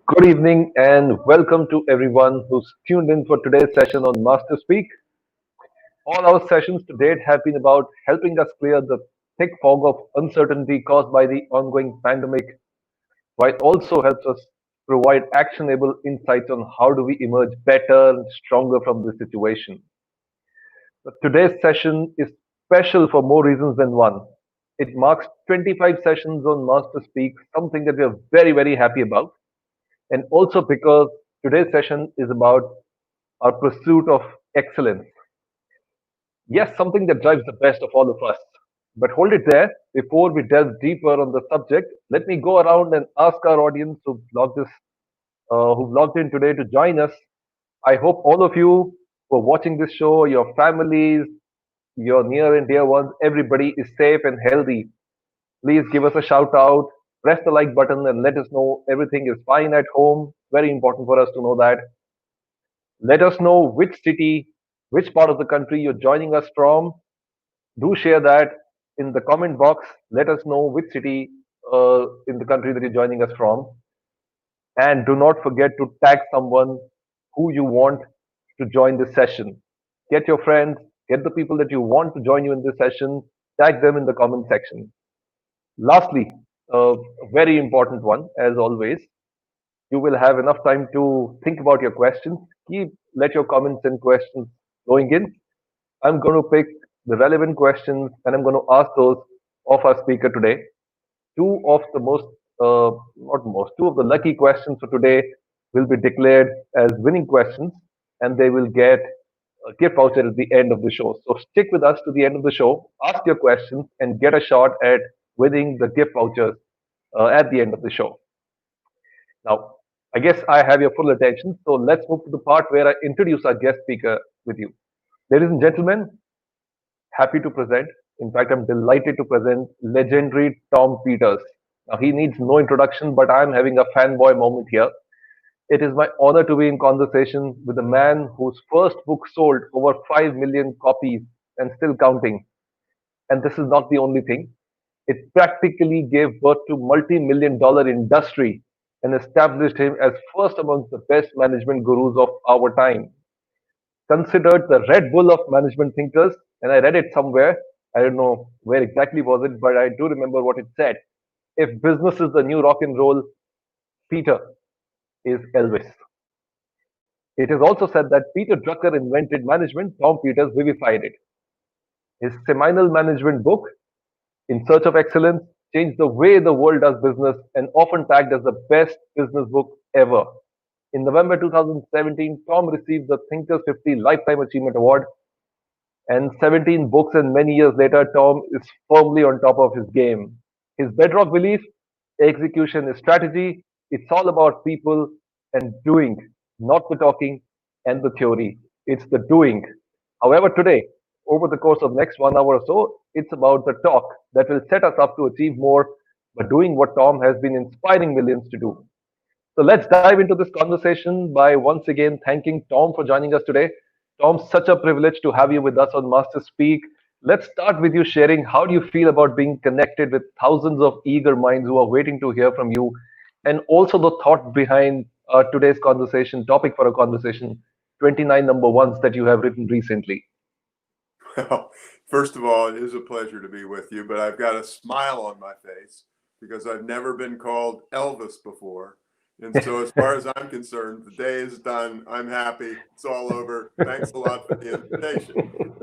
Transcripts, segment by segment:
Good evening and welcome to everyone who's tuned in for today's session on Master Speak. All our sessions to date have been about helping us clear the thick fog of uncertainty caused by the ongoing pandemic, while also helps us provide actionable insights on how do we emerge better and stronger from this situation. But today's session is special for more reasons than one. It marks 25 sessions on Master Speak, something that we are very, very happy about, and also because today's session is about our pursuit of excellence. Yes, something that drives the best of all of us. But hold it there. Before we delve deeper on the subject, let me go around and ask our audience who've logged in today to join us. I hope all of you who are watching this show, your families, your near and dear ones, everybody is safe and healthy. Please give us a shout out, press the like button, and let us know everything is fine at home. Very important for us to know that. Let us know which city, which part of the country you're joining us from. Do share that in the comment box. Let us know which city in the country that you're joining us from. And do not forget to tag someone who you want to join this session. Get your friends, get the people that you want to join you in this session, tag them in the comment section. Lastly, a very important one, as always, you will have enough time to think about your questions. Let your comments and questions going in. I'm going to pick the relevant questions and I'm going to ask those of our speaker today. Two of the most, not most, two of the lucky questions for today will be declared as winning questions and they will get a gift voucher at the end of the show. So stick with us to the end of the show, ask your questions, and get a shot at winning the gift vouchers at the end of the show. Now, I guess I have your full attention, so let's move to the part where I introduce our guest speaker with you. Ladies and gentlemen, happy to present. In fact, I'm delighted to present legendary Tom Peters. Now, he needs no introduction, but I'm having a fanboy moment here. It is my honor to be in conversation with a man whose first book sold over 5 million copies and still counting. And this is not the only thing. It practically gave birth to multi-million dollar industry and established him as first amongst the best management gurus of our time. Considered the Red Bull of management thinkers, and I read it somewhere. I don't know where exactly was it, but I do remember what it said. If business is the new rock and roll, Peter is Elvis. It is also said that Peter Drucker invented management, Tom Peters vivified it. His seminal management book, In Search of Excellence, changed the way the world does business and often tagged as the best business book ever. In November 2017, Tom received the Thinkers 50 Lifetime Achievement Award, and 17 books and many years later, Tom is firmly on top of his game. His bedrock belief, execution is strategy. It's all about people and doing, not the talking and the theory. It's the doing. However, today, over the course of next 1 hour or so, it's about the talk that will set us up to achieve more by doing what Tom has been inspiring millions to do. So let's dive into this conversation by once again thanking Tom for joining us today. Tom, such a privilege to have you with us on Master Speak. Let's start with you sharing how do you feel about being connected with thousands of eager minds who are waiting to hear from you, and also the thought behind today's conversation, topic for a conversation, 29 number ones that you have written recently. Well, first of all, it is a pleasure to be with you, but I've got a smile on my face because I've never been called Elvis before. And so, as far as I'm concerned, the day is done. I'm happy. It's all over. Thanks a lot for the invitation.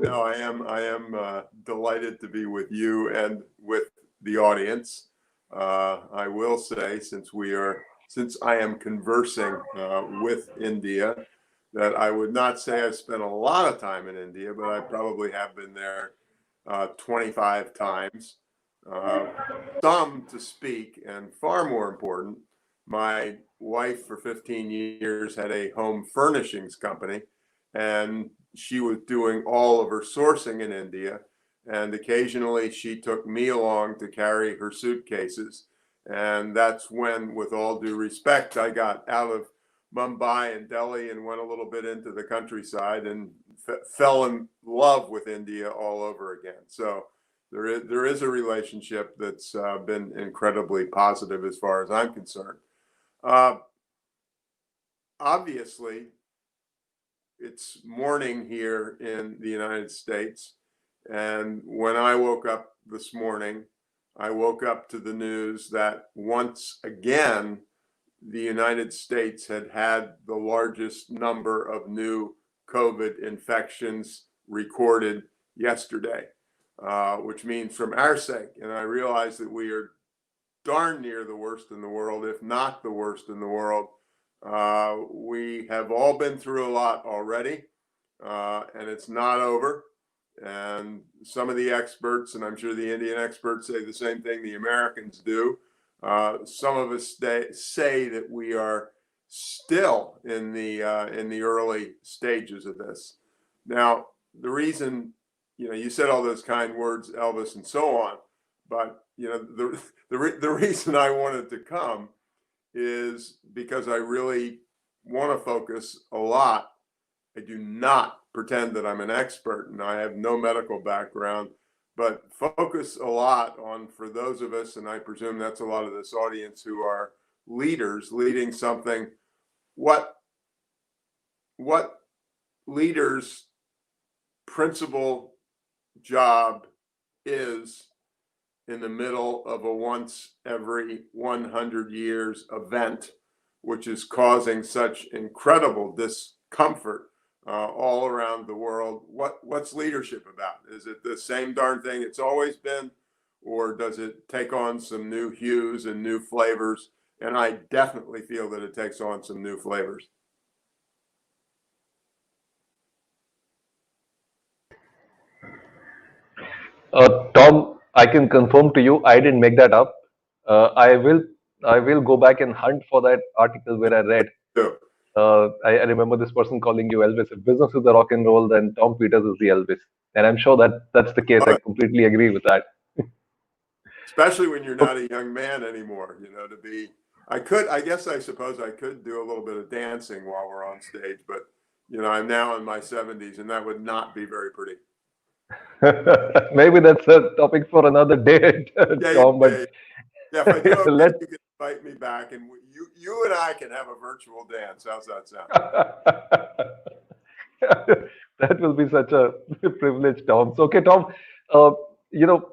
No, I am delighted to be with you and with the audience. I will say, since I am conversing with India, that I would not say I spent a lot of time in India, but I probably have been there 25 times. Some to speak, and far more important, my wife for 15 years had a home furnishings company, and she was doing all of her sourcing in India. And occasionally she took me along to carry her suitcases. And that's when, with all due respect, I got out of Mumbai and Delhi and went a little bit into the countryside and fell in love with India all over again. So There is a relationship that's been incredibly positive as far as I'm concerned. Obviously, it's morning here in the United States, and when I woke up this morning, I woke up to the news that once again, the United States had the largest number of new COVID infections recorded yesterday, which means from our sake, and I realize that we are darn near the worst in the world, if not the worst in the world. We have all been through a lot already, and it's not over. And some of the experts, and I'm sure the Indian experts say the same thing the Americans do. Some of us say that we are still in the early stages of this. Now, the reason, you said all those kind words, Elvis, and so on, but the reason I wanted to come is because I really want to focus a lot. I do not pretend that I'm an expert, and I have no medical background, but focus a lot on, for those of us, and I presume that's a lot of this audience who are leaders leading something, what leaders' principal job is in the middle of a once every 100 years event, which is causing such incredible discomfort all around the world. What's leadership about? Is it the same darn thing it's always been, or does it take on some new hues and new flavors? And I definitely feel that it takes on some new flavors. Tom, I can confirm to you, I didn't make that up. I will go back and hunt for that article where I read. So, I remember this person calling you Elvis. If business is the rock and roll, then Tom Peters is the Elvis, and I'm sure that that's the case. I completely agree with that. especially when you're not a young man anymore, to be, I suppose I could do a little bit of dancing while we're on stage, but I'm now in my 70s and that would not be very pretty. Maybe that's a topic for another day, Tom. But If I do, okay, let you can invite me back and you and I can have a virtual dance. How's that sound? that will be such a privilege, Tom. So, okay, Tom, uh, you know,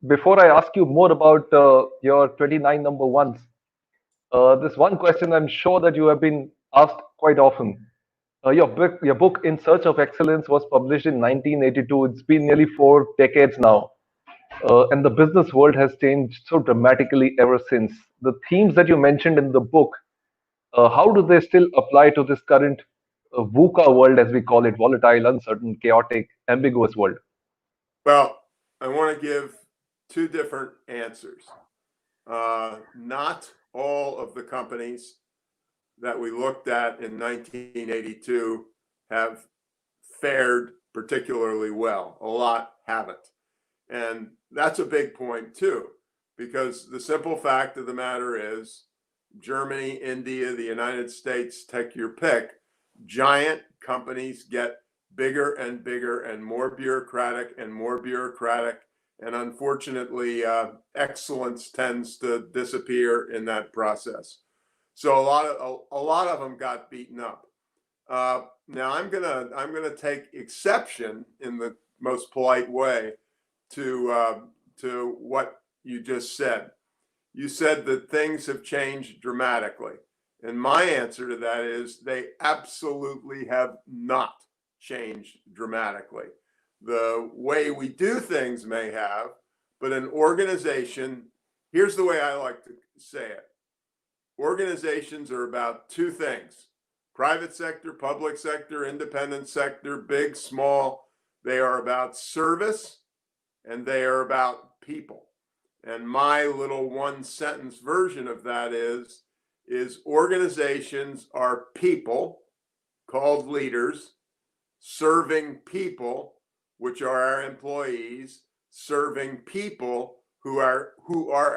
before I ask you more about your 29 number ones, this one question I'm sure that you have been asked quite often. Your book In Search of Excellence was published in 1982. It's been nearly 4 decades now, and the business world has changed so dramatically ever since. The themes that you mentioned in the book, how do they still apply to this current VUCA world, as we call it, volatile, uncertain, chaotic, ambiguous world? Well, I want to give two different answers. Not all of the companies that we looked at in 1982 have fared particularly well. A lot haven't. And that's a big point too, because the simple fact of the matter is Germany, India, the United States, take your pick, giant companies get bigger and bigger and more bureaucratic and more bureaucratic. And unfortunately, excellence tends to disappear in that process. So a lot of them got beaten up. Now I'm gonna take exception in the most polite way to what you just said. You said that things have changed dramatically, and my answer to that is they absolutely have not changed dramatically. The way we do things may have, but an organization, here's the way I like to say it. Organizations are about two things: private sector, public sector, independent sector, big, small. They are about service and they are about people. And my little one sentence version of that is organizations are people called leaders serving people, which are our employees, serving people who are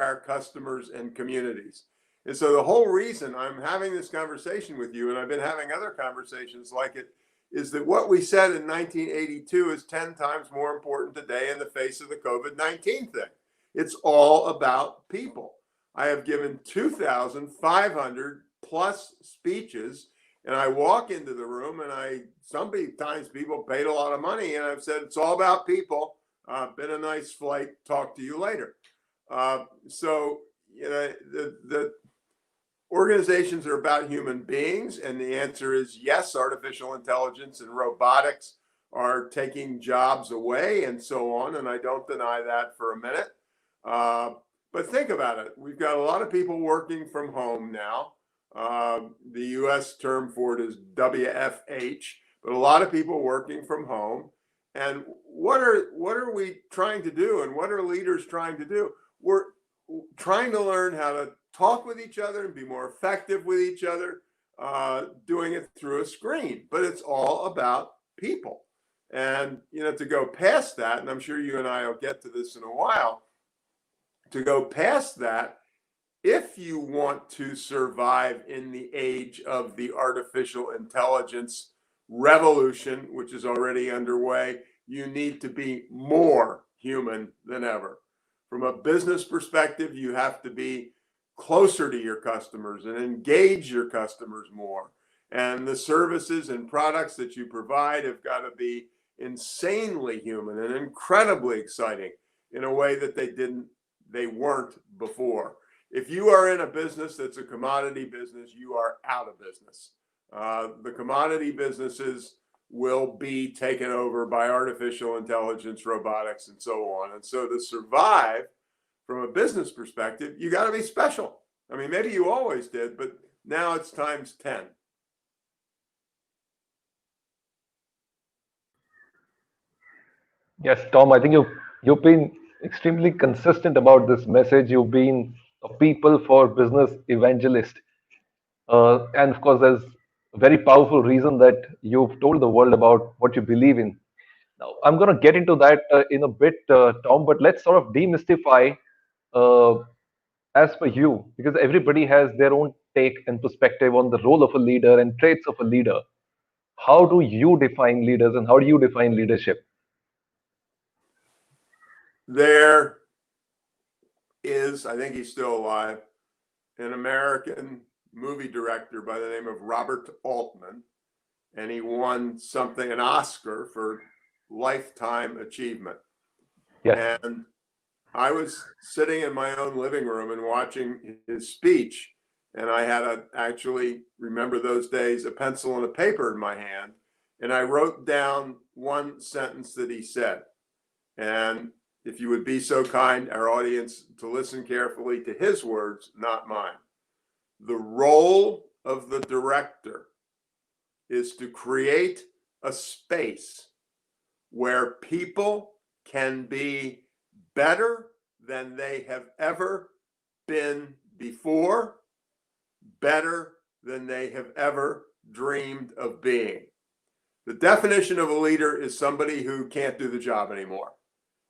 our customers and communities. And so the whole reason I'm having this conversation with you, and I've been having other conversations like it, is that what we said in 1982 is 10 times more important today in the face of the COVID-19 thing. It's all about people. I have given 2,500 plus speeches, and I walk into the room and sometimes people paid a lot of money, and I've said, it's all about people. Been a nice flight. Talk to you later. So, the organizations are about human beings, and the answer is yes, artificial intelligence and robotics are taking jobs away and so on, and I don't deny that for a minute. But think about it. We've got a lot of people working from home now. The US term for it is WFH, but a lot of people working from home. And what are we trying to do, and what are leaders trying to do? We're trying to learn how to talk with each other and be more effective with each other, doing it through a screen. But it's all about people. And, to go past that, and I'm sure you and I will get to this in a while, to go past that, if you want to survive in the age of the artificial intelligence revolution, which is already underway, you need to be more human than ever. From a business perspective, you have to be closer to your customers and engage your customers more. And the services and products that you provide have got to be insanely human and incredibly exciting in a way that they weren't before. If you are in a business that's a commodity business, you are out of business. The commodity businesses will be taken over by artificial intelligence, robotics, and so on. And so to survive from a business perspective, you got to be special. I mean, maybe you always did, but now it's times 10. Yes, Tom, I think you've been extremely consistent about this message. You've been a people for business evangelist. And of course, there's a very powerful reason that you've told the world about what you believe in. Now, I'm going to get into that in a bit, Tom, but let's sort of demystify uh, as for you, because everybody has their own take and perspective on the role of a leader and traits of a leader. How do you define leaders and how do you define leadership? There is, I think he's still alive, an American movie director by the name of Robert Altman, and he won an Oscar for lifetime achievement. Yes. And I was sitting in my own living room and watching his speech, and I had actually remember those days, a pencil and a paper in my hand, and I wrote down one sentence that he said. And if you would be so kind, our audience, to listen carefully to his words, not mine. The role of the director is to create a space where people can be better than they have ever been before, better than they have ever dreamed of being. The definition of a leader is somebody who can't do the job anymore.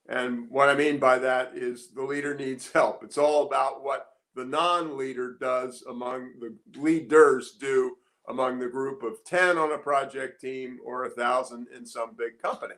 And what I mean by that is the leader needs help. It's all about what the non-leader does among the leaders do among the group of 10 on a project team or 1,000 in some big company.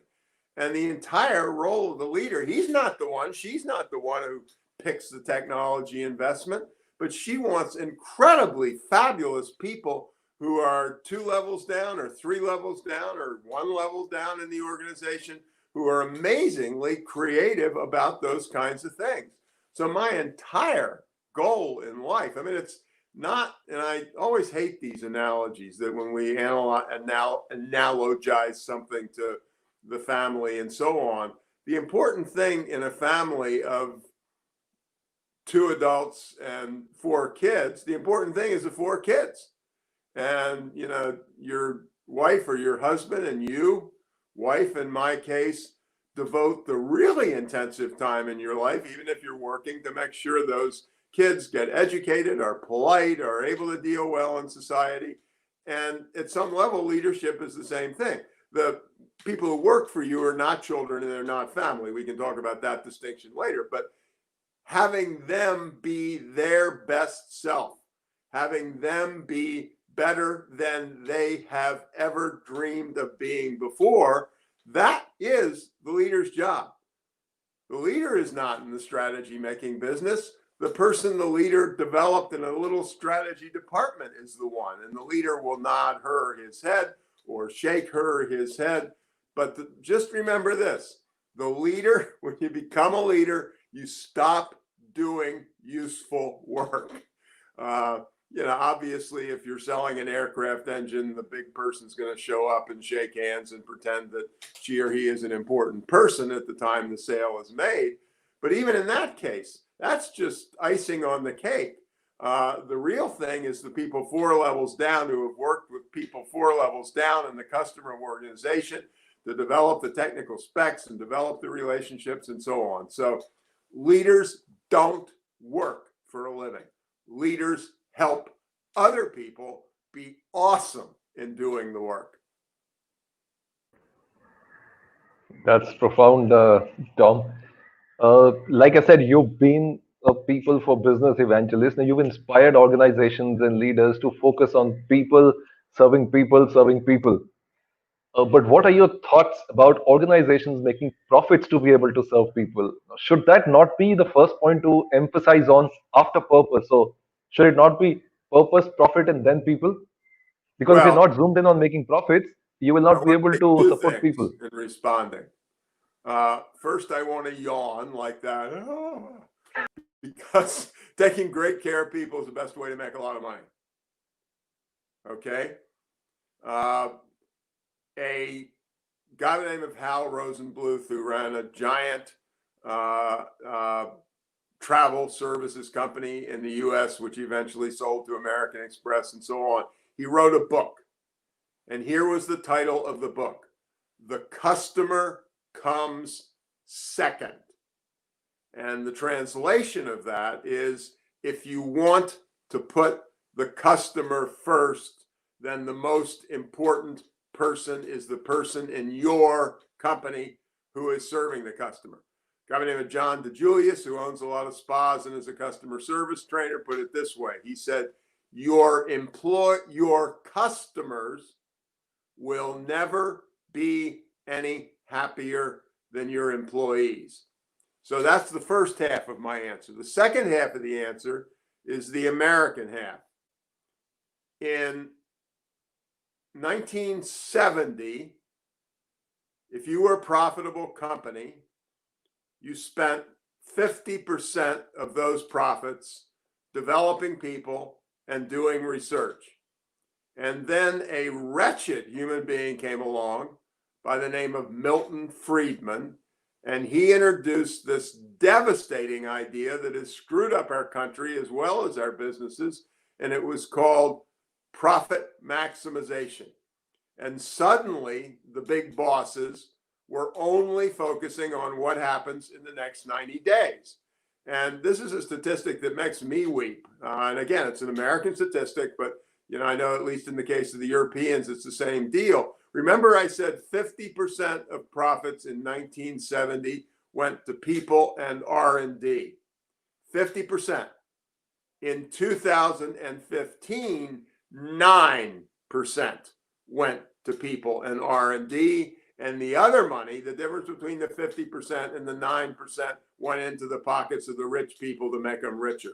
And the entire role of the leader, she's not the one who picks the technology investment, but she wants incredibly fabulous people who are 2 levels down or 3 levels down or 1 level down in the organization who are amazingly creative about those kinds of things. So my entire goal in life, I mean, it's not, and I always hate these analogies that when we analogize something to the family and so on, the important thing in a family of 2 adults and 4 kids, the important thing is the 4 kids. And, your wife or your husband and you, wife in my case, devote the really intensive time in your life, even if you're working, to make sure those kids get educated, are polite, are able to deal well in society. And at some level, leadership is the same thing. The people who work for you are not children and they're not family. We can talk about that distinction later, but having them be their best self, having them be better than they have ever dreamed of being before. That is the leader's job. The leader is not in the strategy making business. The person the leader developed in a little strategy department is the one, and the leader will nod her his head or shake her his head. But just remember this: the leader, when you become a leader, you stop doing useful work. Obviously, if you're selling an aircraft engine, the big person's going to show up and shake hands and pretend that she or he is an important person at the time the sale is made. But even in that case, that's just icing on the cake. The real thing is the people 4 levels down who have worked with people 4 levels down in the customer organization to develop the technical specs and develop the relationships and so on. So leaders don't work for a living. Leaders help other people be awesome in doing the work. That's profound, Tom. Like I said, you've been a people for business evangelist, and you've inspired organizations and leaders to focus on people, serving people, serving people. But what are your thoughts about organizations making profits to be able to serve people? Should that not be the first point to emphasize on after purpose? So, should it not be purpose, profit, and then people? Because if you're Well, not zoomed in on making profits, you will I not be want able to say to 2 support things people. in responding. First, I want to yawn like that because taking great care of people is the best way to make a lot of money. Okay. A guy by the name of Hal Rosenbluth, who ran a giant travel services company in the US, which eventually sold to American Express and so on, he wrote a book. And here was the title of the book: The Customer Comes Second. And the translation of that is, if you want to put the customer first, then the most important person is the person in your company who is serving the customer. A guy by the name of John DeJulius, who owns a lot of spas and is a customer service trainer, put it this way. He said, your customers will never be any happier than your employees. So that's the first half of my answer. The second half of the answer is the American half. In 1970, if you were a profitable company, you spent 50% of those profits developing people and doing research. And then a wretched human being came along by the name of Milton Friedman, and he introduced this devastating idea that has screwed up our country as well as our businesses, and it was called profit maximization. And suddenly, the big bosses were only focusing on what happens in the next 90 days. And this is a statistic that makes me weep. And again, it's an American statistic, but I know at least in the case of the Europeans, it's the same deal. Remember, I said 50% of profits in 1970 went to people and R&D. 50%. In 2015, 9% went to people and R&D, and the other money, the difference between the 50% and the 9%, went into the pockets of the rich people to make them richer.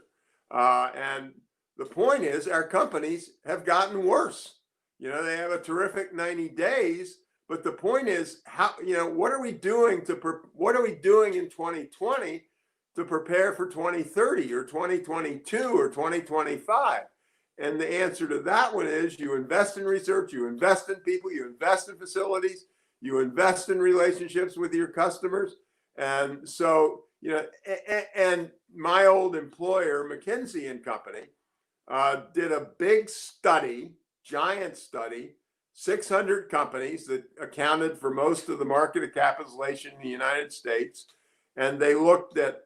And the point is, our companies have gotten worse. They have a terrific 90 days, but the point is, what are we doing in 2020 to prepare for 2030 or 2022 or 2025? And the answer to that one is, you invest in research, you invest in people, you invest in facilities, you invest in relationships with your customers. And so, and my old employer, McKinsey and Company, did a big study, giant study, 600 companies that accounted for most of the market capitalization in the United States. And they looked at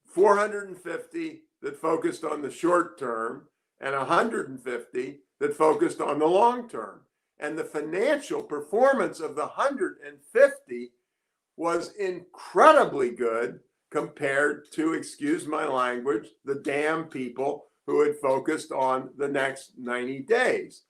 450 that focused on the short term and 150 that focused on the long term. And the financial performance of the 150 was incredibly good compared to, excuse my language, the damn people who had focused on the next 90 days.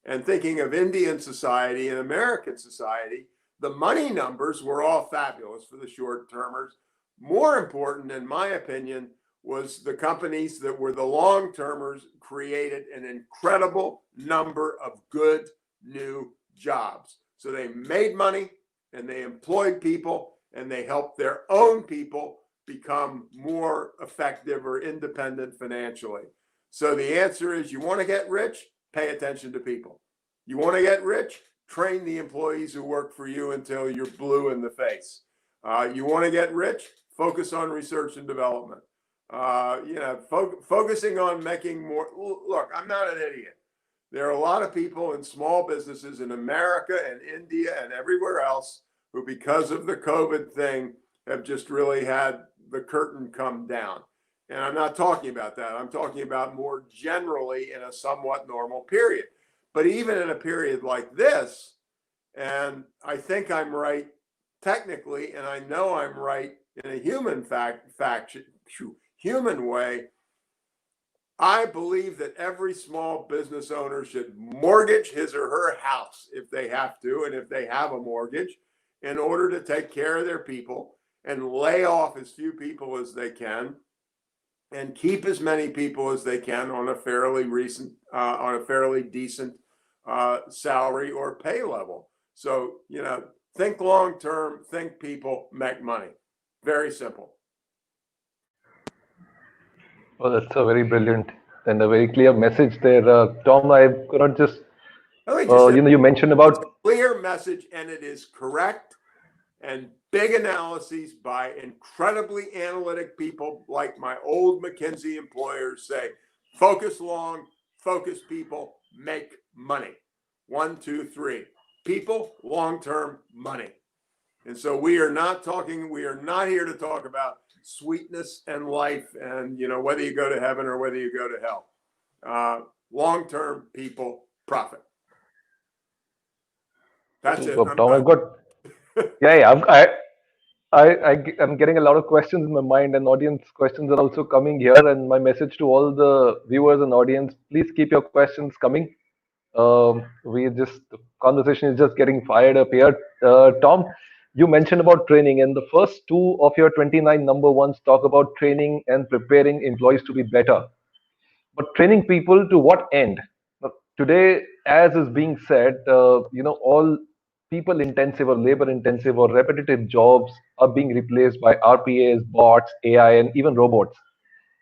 And thinking of Indian society and American society, the money numbers were all fabulous for the short termers. More important, in my opinion, was the companies that were the long termers created an incredible number of good new jobs. So they made money and they employed people and they helped their own people become more effective or independent financially. So the answer is, you want to get rich, pay attention to people. You want to get rich, train the employees who work for you until you're blue in the face. You want to get rich, focus on research and development. Focusing on making more. Look, I'm not an idiot. There are a lot of people in small businesses in America and India and everywhere else who, because of the COVID thing, have just really had the curtain come down. And I'm not talking about that. I'm talking about more generally in a somewhat normal period. But even in a period like this, and I think I'm right technically, and I know I'm right in a human way, I believe that every small business owner should mortgage his or her house if they have to, and if they have a mortgage, in order to take care of their people and lay off as few people as they can and keep as many people as they can on a fairly decent salary or pay level. So, think long term, think people, make money. Very simple. Well, that's a very brilliant and a very clear message there, Tom. I could not just, Let me just say, you mentioned about. clear message, and it is correct. And big analyses by incredibly analytic people like my old McKinsey employers say, focus long, focus people, make money. 1, 2, 3. People, long-term money. And so we are not here to talk about sweetness and life and, whether you go to heaven or whether you go to hell. Long-term people, profit. That's it. Tom, I've got. Yeah. I'm getting a lot of questions in my mind, and audience questions are also coming here. And my message to all the viewers and audience: please keep your questions coming. The conversation is just getting fired up here. Tom, you mentioned about training, and the first two of your 29 number ones talk about training and preparing employees to be better. But training people to what end? Now, today, as is being said, all people intensive or labor intensive or repetitive jobs are being replaced by RPAs, bots, AI, and even robots.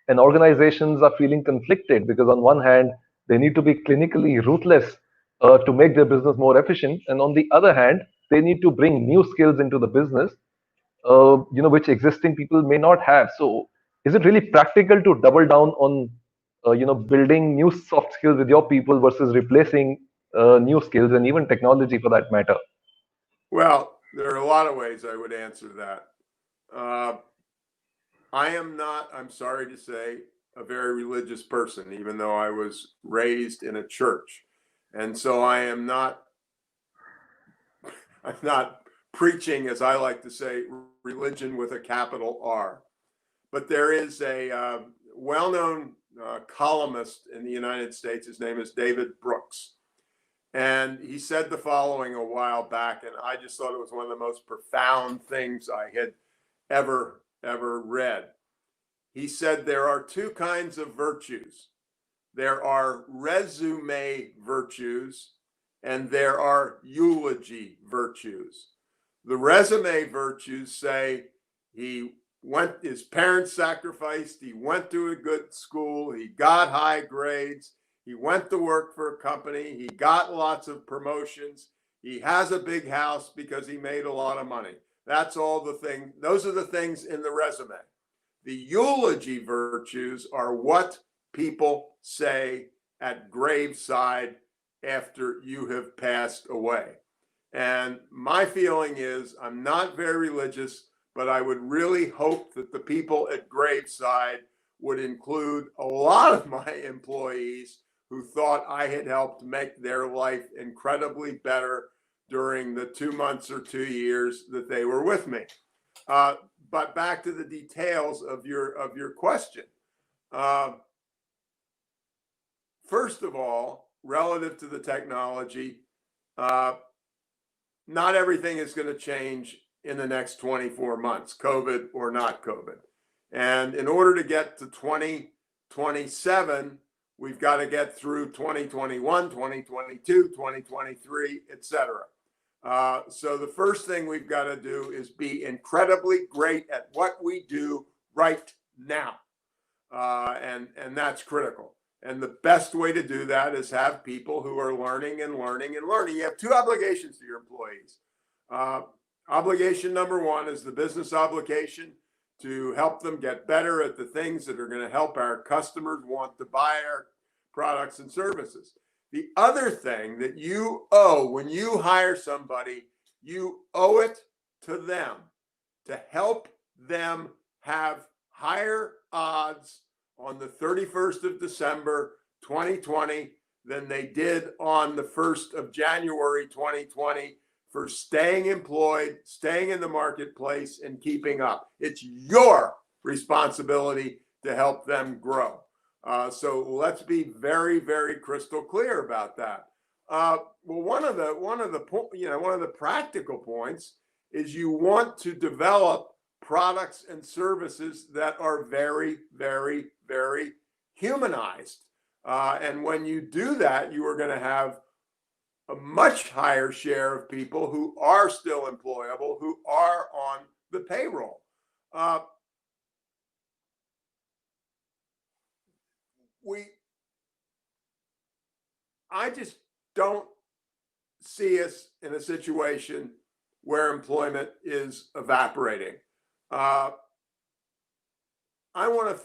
And organizations are feeling conflicted because, on one hand, they need to be clinically ruthless to make their business more efficient, and on the other hand, they need to bring new skills into the business, which existing people may not have. So, is it really practical to double down on, building new soft skills with your people versus replacing new skills and even technology for that matter? Well, there are a lot of ways I would answer that. I am not, I'm sorry to say, a very religious person, even though I was raised in a church. And so I'm not preaching, as I like to say, religion with a capital R. But there is a well-known columnist in the United States. His name is David Brooks. And he said the following a while back, and I just thought it was one of the most profound things I had ever read. He said there are two kinds of virtues. There are resume virtues and there are eulogy virtues. The resume virtues say his parents sacrificed, he went to a good school, he got high grades, he went to work for a company, he got lots of promotions, he has a big house because he made a lot of money. That's all the thing. Those are the things in the resume. The eulogy virtues are what people say at graveside after you have passed away. And my feeling is, I'm not very religious, but I would really hope that the people at graveside would include a lot of my employees who thought I had helped make their life incredibly better during the 2 months or 2 years that they were with me. But back to the details of your question. first of all, relative to the technology, uh, not everything is going to change in the next 24 months, COVID or not COVID. And in order to get to 2027, we've got to get through 2021, 2022, 2023, et cetera. So the first thing we've got to do is be incredibly great at what we do right now. And that's critical. And the best way to do that is have people who are learning and learning and learning. You have two obligations to your employees. Obligation number one is the business obligation to help them get better at the things that are going to help our customers want to buy our products and services. The other thing that you owe when you hire somebody, you owe it to them to help them have higher odds on the 31st of December 2020 than they did on the 1st of January 2020 for staying employed, staying in the marketplace, and keeping up. It's your responsibility to help them grow. So let's be very, very crystal clear about that. Well, one of the practical points is you want to develop products and services that are very, very, very humanized. And when you do that, you are going to have a much higher share of people who are still employable, who are on the payroll. I just don't see us in a situation where employment is evaporating. I want to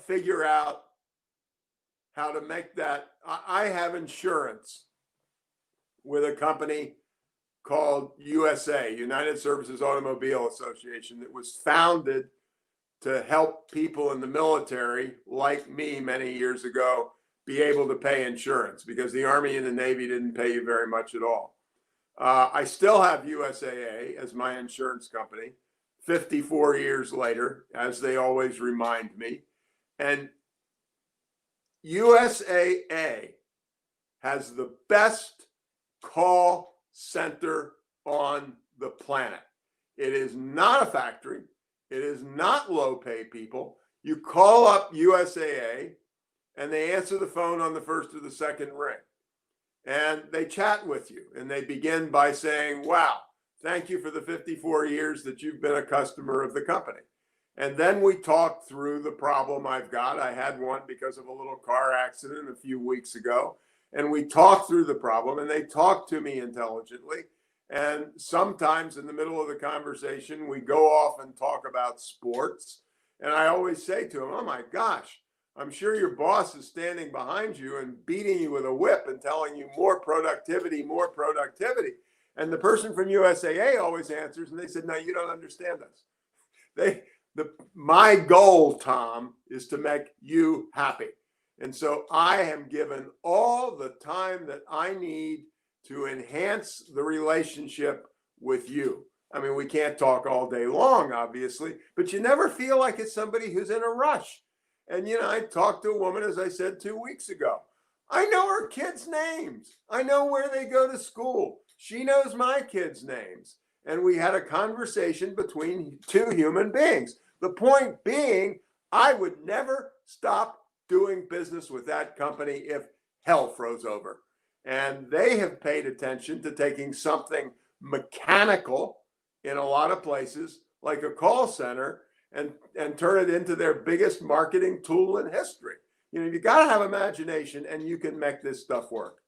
figure out how to make that. I have insurance with a company called USA, United Services Automobile Association, that was founded to help people in the military like me many years ago be able to pay insurance because the Army and the Navy didn't pay you very much at all. I still have USAA as my insurance company 54 years later, as they always remind me. And USAA has the best call center on the planet. It is not a factory. It is not low pay people. You call up USAA and they answer the phone on the first or the second ring. And they chat with you and they begin by saying, wow, thank you for the 54 years that you've been a customer of the company. And then we talk through the problem I've got. I had one because of a little car accident a few weeks ago. And we talk through the problem and they talk to me intelligently. And sometimes in the middle of the conversation, we go off and talk about sports. And I always say to them, oh my gosh, I'm sure your boss is standing behind you and beating you with a whip and telling you more productivity, more productivity. And the person from USAA always answers and they said, no, you don't understand us. My goal, Tom, is to make you happy. And so I am given all the time that I need to enhance the relationship with you. I mean, we can't talk all day long, obviously, but you never feel like it's somebody who's in a rush. And, I talked to a woman, as I said 2 weeks ago. I know her kids' names. I know where they go to school. She knows my kids' names. And we had a conversation between two human beings. The point being, I would never stop doing business with that company if hell froze over. And they have paid attention to taking something mechanical in a lot of places, like a call center, and turn it into their biggest marketing tool in history. You got to have imagination and you can make this stuff work.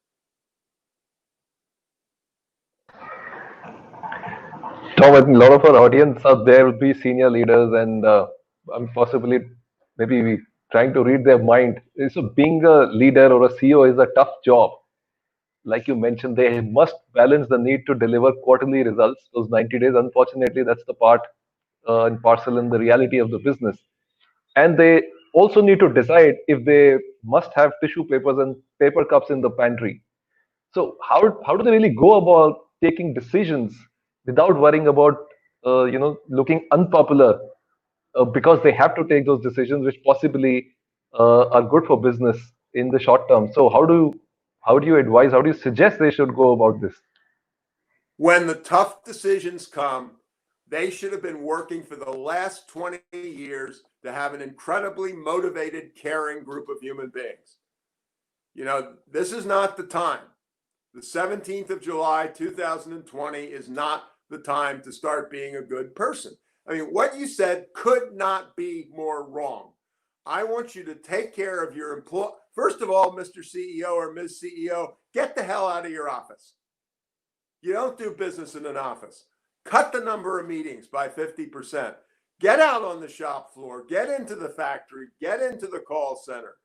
Tom, I think a lot of our audience out there will be senior leaders and I'm possibly maybe trying to read their mind. So being a leader or a CEO is a tough job. Like you mentioned, they must balance the need to deliver quarterly results. Those 90 days, unfortunately, that's the part and parcel in the reality of the business. And they also need to decide if they must have tissue papers and paper cups in the pantry. So how do they really go about taking decisions without worrying about looking unpopular because they have to take those decisions which possibly are good for business in the short term. So how do you advise? How do you suggest they should go about this? When the tough decisions come, they should have been working for the last 20 years to have an incredibly motivated, caring group of human beings. This is not the time. The 17th of July, 2020 is not the time to start being a good person. I mean, what you said could not be more wrong. I want you to take care of your employee. First of all, Mr. CEO or Ms. CEO, get the hell out of your office. You don't do business in an office. Cut the number of meetings by 50%. Get out on the shop floor. Get into the factory. Get into the call center.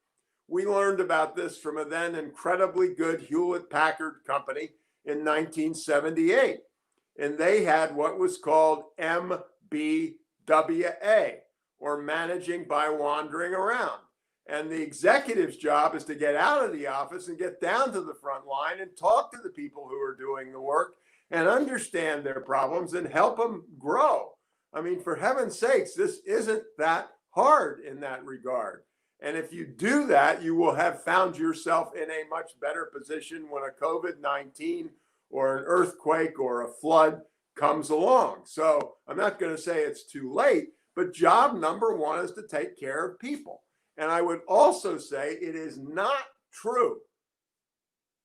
We learned about this from a then incredibly good Hewlett-Packard company in 1978. And they had what was called MBWA, or managing by wandering around. And the executive's job is to get out of the office and get down to the front line and talk to the people who are doing the work and understand their problems and help them grow. I mean, for heaven's sakes, this isn't that hard in that regard. And if you do that, you will have found yourself in a much better position when a COVID-19 or an earthquake or a flood comes along. So I'm not going to say it's too late, but job number one is to take care of people. And I would also say it is not true.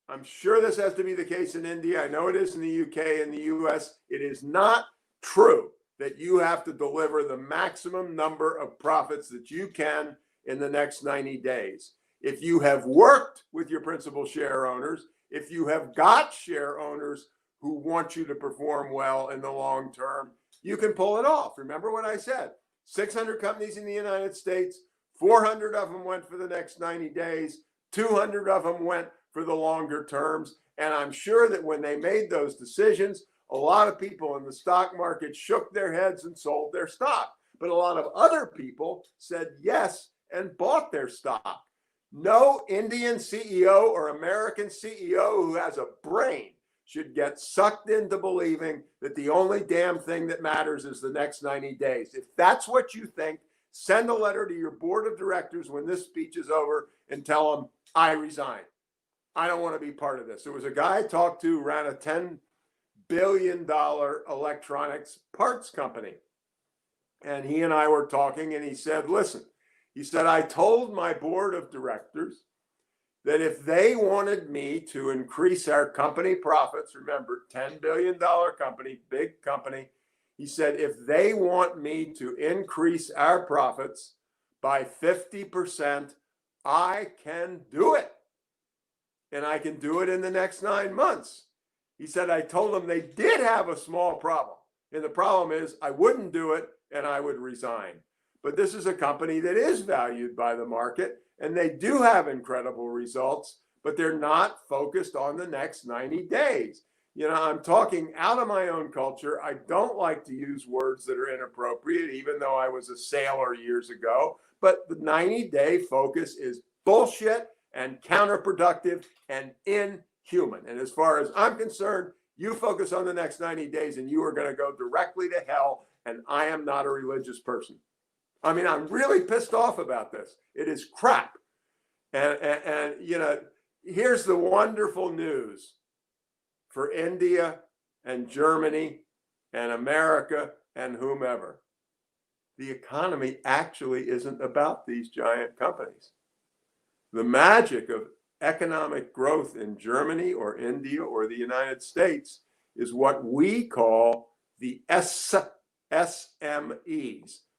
I'm sure this has to be the case in India. I know it is in the UK and the US. It is not true that you have to deliver the maximum number of profits that you can in the next 90 days. If you have worked with your principal share owners, if you have got share owners who want you to perform well in the long term, you can pull it off. Remember what I said, 600 companies in the United States, 400 of them went for the next 90 days, 200 of them went for the longer terms. And I'm sure that when they made those decisions, a lot of people in the stock market shook their heads and sold their stock. But a lot of other people said yes and bought their stock. No Indian CEO or American CEO who has a brain should get sucked into believing that the only damn thing that matters is the next 90 days. If that's what you think, send a letter to your board of directors when this speech is over and tell them, I resign. I don't want to be part of this. There was a guy I talked to, ran a $10 billion electronics parts company. And he and I were talking, and he said, listen, he said, I told my board of directors that if they wanted me to increase our company profits, remember, $10 billion company, big company, he said, if they want me to increase our profits by 50%, I can do it. And I can do it in the next 9 months. He said, I told them they did have a small problem. And the problem is I wouldn't do it and I would resign. But this is a company that is valued by the market and they do have incredible results, but they're not focused on the next 90 days. I'm talking out of my own culture. I don't like to use words that are inappropriate, even though I was a sailor years ago. But the 90-day focus is bullshit and counterproductive and inhuman. And as far as I'm concerned, you focus on the next 90 days and you are going to go directly to hell. And I am not a religious person. I mean, I'm really pissed off about this. It is crap. And here's the wonderful news for India and Germany and America and whomever. The economy actually isn't about these giant companies. The magic of economic growth in Germany or India or the United States is what we call the SMEs,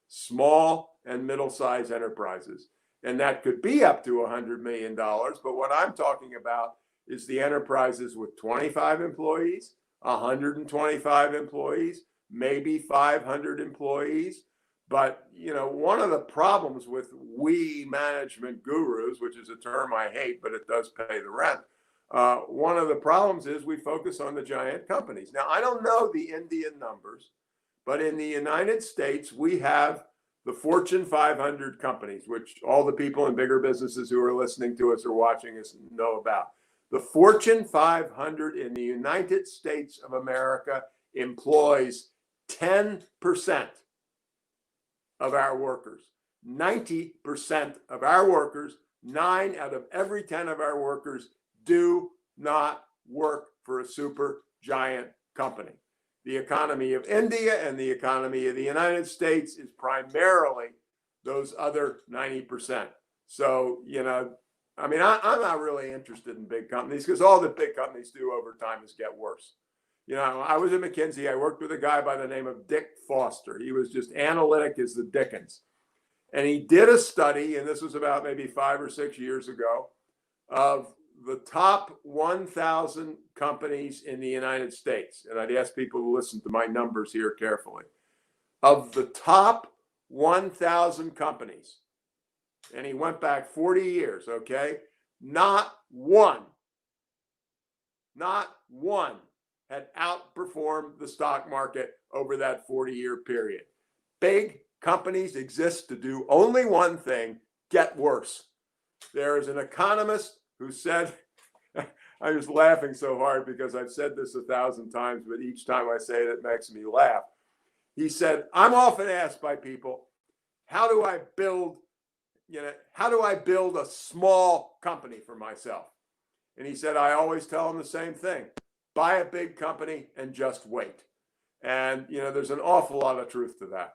small and middle-sized enterprises. And that could be up to $100 million. But what I'm talking about is the enterprises with 25 employees, 125 employees, maybe 500 employees. But, one of the problems with we management gurus, which is a term I hate, but it does pay the rent. One of the problems is we focus on the giant companies. Now, I don't know the Indian numbers, but in the United States, we have the Fortune 500 companies, which all the people in bigger businesses who are listening to us or watching us know about. The Fortune 500 in the United States of America employs 10% of our workers. 90% of our workers 9 out of every 10 of our workers do not work for a super giant company. The economy of India and the economy of the United States is primarily those other 90%. So, I'm not really interested in big companies because all that big companies do over time is get worse. I was at McKinsey. I worked with a guy by the name of Dick Foster. He was just analytic as the Dickens. And he did a study, and this was about maybe 5 or 6 years ago, of the top 1,000 companies in the United States. And I'd ask people to listen to my numbers here carefully. Of the top 1,000 companies, and he went back 40 years, okay? Not one had outperformed the stock market over that 40-year period. Big companies exist to do only one thing: get worse. There is an economist who said, I was laughing so hard because I've said this 1,000 times, but each time I say it, it makes me laugh. He said, I'm often asked by people, how do I build a small company for myself? And he said, I always tell them the same thing: buy a big company and just wait. And, there's an awful lot of truth to that.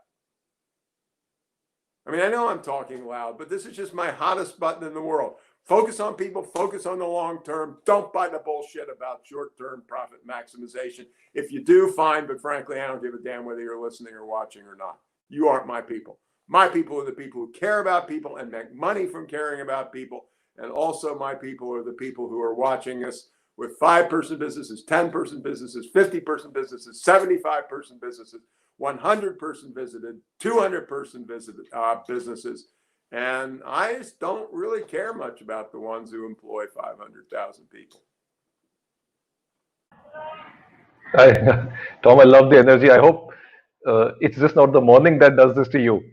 I know I'm talking loud, but this is just my hottest button in the world. Focus on people, focus on the long term. Don't buy the bullshit about short-term profit maximization. If you do, fine, but frankly, I don't give a damn whether you're listening or watching or not. You aren't my people. My people are the people who care about people and make money from caring about people. And also my people are the people who are watching us with 5-person businesses, 10-person businesses, 50-person businesses, 75-person businesses, 100-person visited, 200-person visited businesses. And I just don't really care much about the ones who employ 500,000 people. Tom, I love the energy. I hope it's just not the morning that does this to you.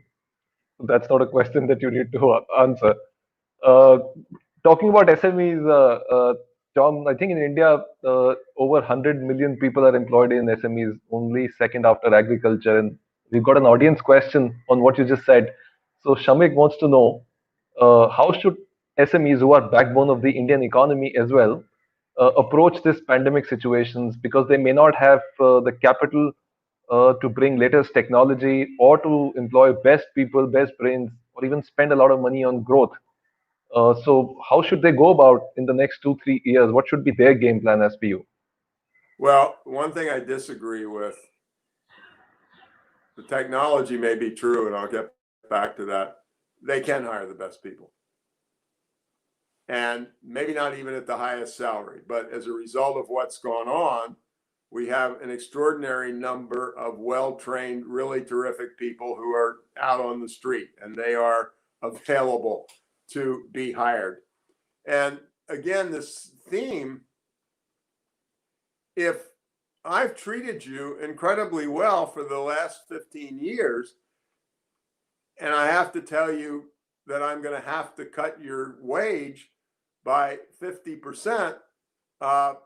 That's not a question that you need to answer. Uh, Talking about SMEs, Tom, I think in India, over 100 million people are employed in SMEs, only second after agriculture. And we've got an audience question on what you just said. So Shamik wants to know, how should SMEs, who are backbone of the Indian economy as well, approach this pandemic situations, because they may not have the capital to bring latest technology or to employ best people, best brains, or even spend a lot of money on growth. So how should they go about in the next 2, 3 years? What should be their game plan as per you? Well, one thing I disagree with, the technology may be true, and I'll get back to that. They can hire the best people. And maybe not even at the highest salary, but as a result of what's gone on, we have an extraordinary number of well-trained, really terrific people who are out on the street, and they are available to be hired. And again, this theme, if I've treated you incredibly well for the last 15 years, and I have to tell you that I'm going to have to cut your wage by 50%, A,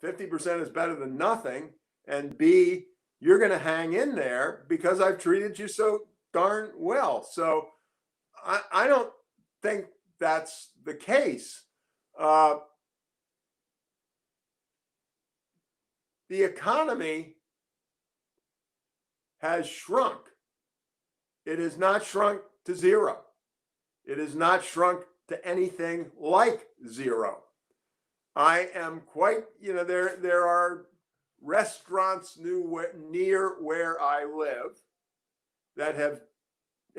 50% is better than nothing, and B, you're going to hang in there because I've treated you so darn well. So I don't think that's the case. The economy has shrunk. It has not shrunk to zero. It has not shrunk to anything like zero. I am quite, there are restaurants near where I live that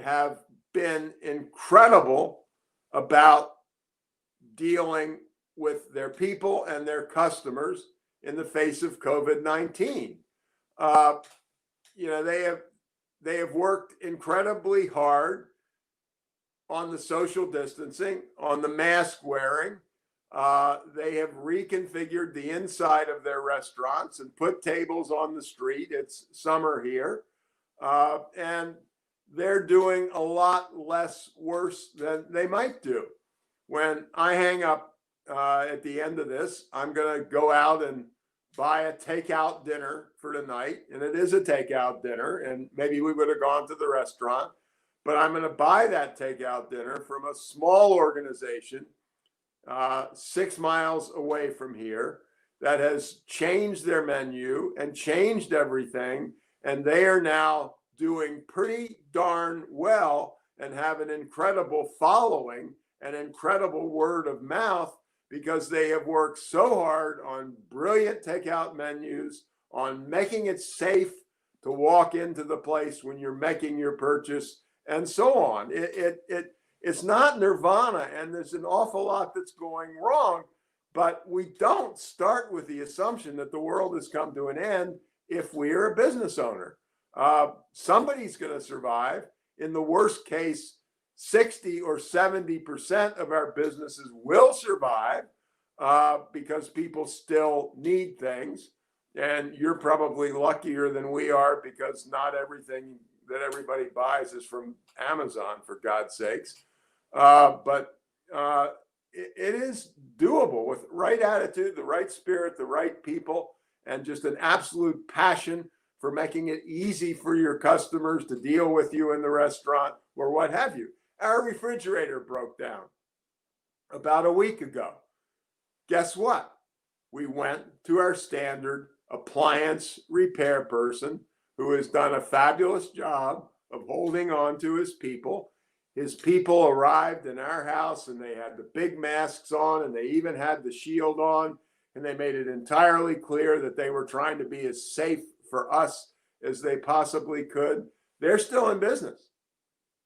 have been incredible about dealing with their people and their customers in the face of COVID-19. They have worked incredibly hard on the social distancing, on the mask wearing. They have reconfigured the inside of their restaurants and put tables on the street. It's summer here. And they're doing a lot less worse than they might do. When I hang up at the end of this, I'm going to go out and buy a takeout dinner for tonight. And it is a takeout dinner. And maybe we would have gone to the restaurant. but I'm going to buy that takeout dinner from a small organization 6 miles away from here that has changed their menu and changed everything. And they are now doing pretty darn well and have an incredible following, an incredible word of mouth, because they have worked so hard on brilliant takeout menus, on making it safe to walk into the place when you're making your purchase, and so on. It's not nirvana, and there's an awful lot that's going wrong, but we don't start with the assumption that the world has come to an end if we're a business owner. Somebody's going to survive. In the worst case, 60 or 70% of our businesses will survive because people still need things. And you're probably luckier than we are, because not everything that everybody buys is from Amazon, for God's sakes. But it is doable with the right attitude, the right spirit, the right people, and just an absolute passion for making it easy for your customers to deal with you in the restaurant or what have you. Our refrigerator broke down about a week ago. Guess what? We went to our standard appliance repair person, who has done a fabulous job of holding on to his people. His people arrived in our house and they had the big masks on, and they even had the shield on, and they made it entirely clear that they were trying to be as safe for us as they possibly could. They're still in business.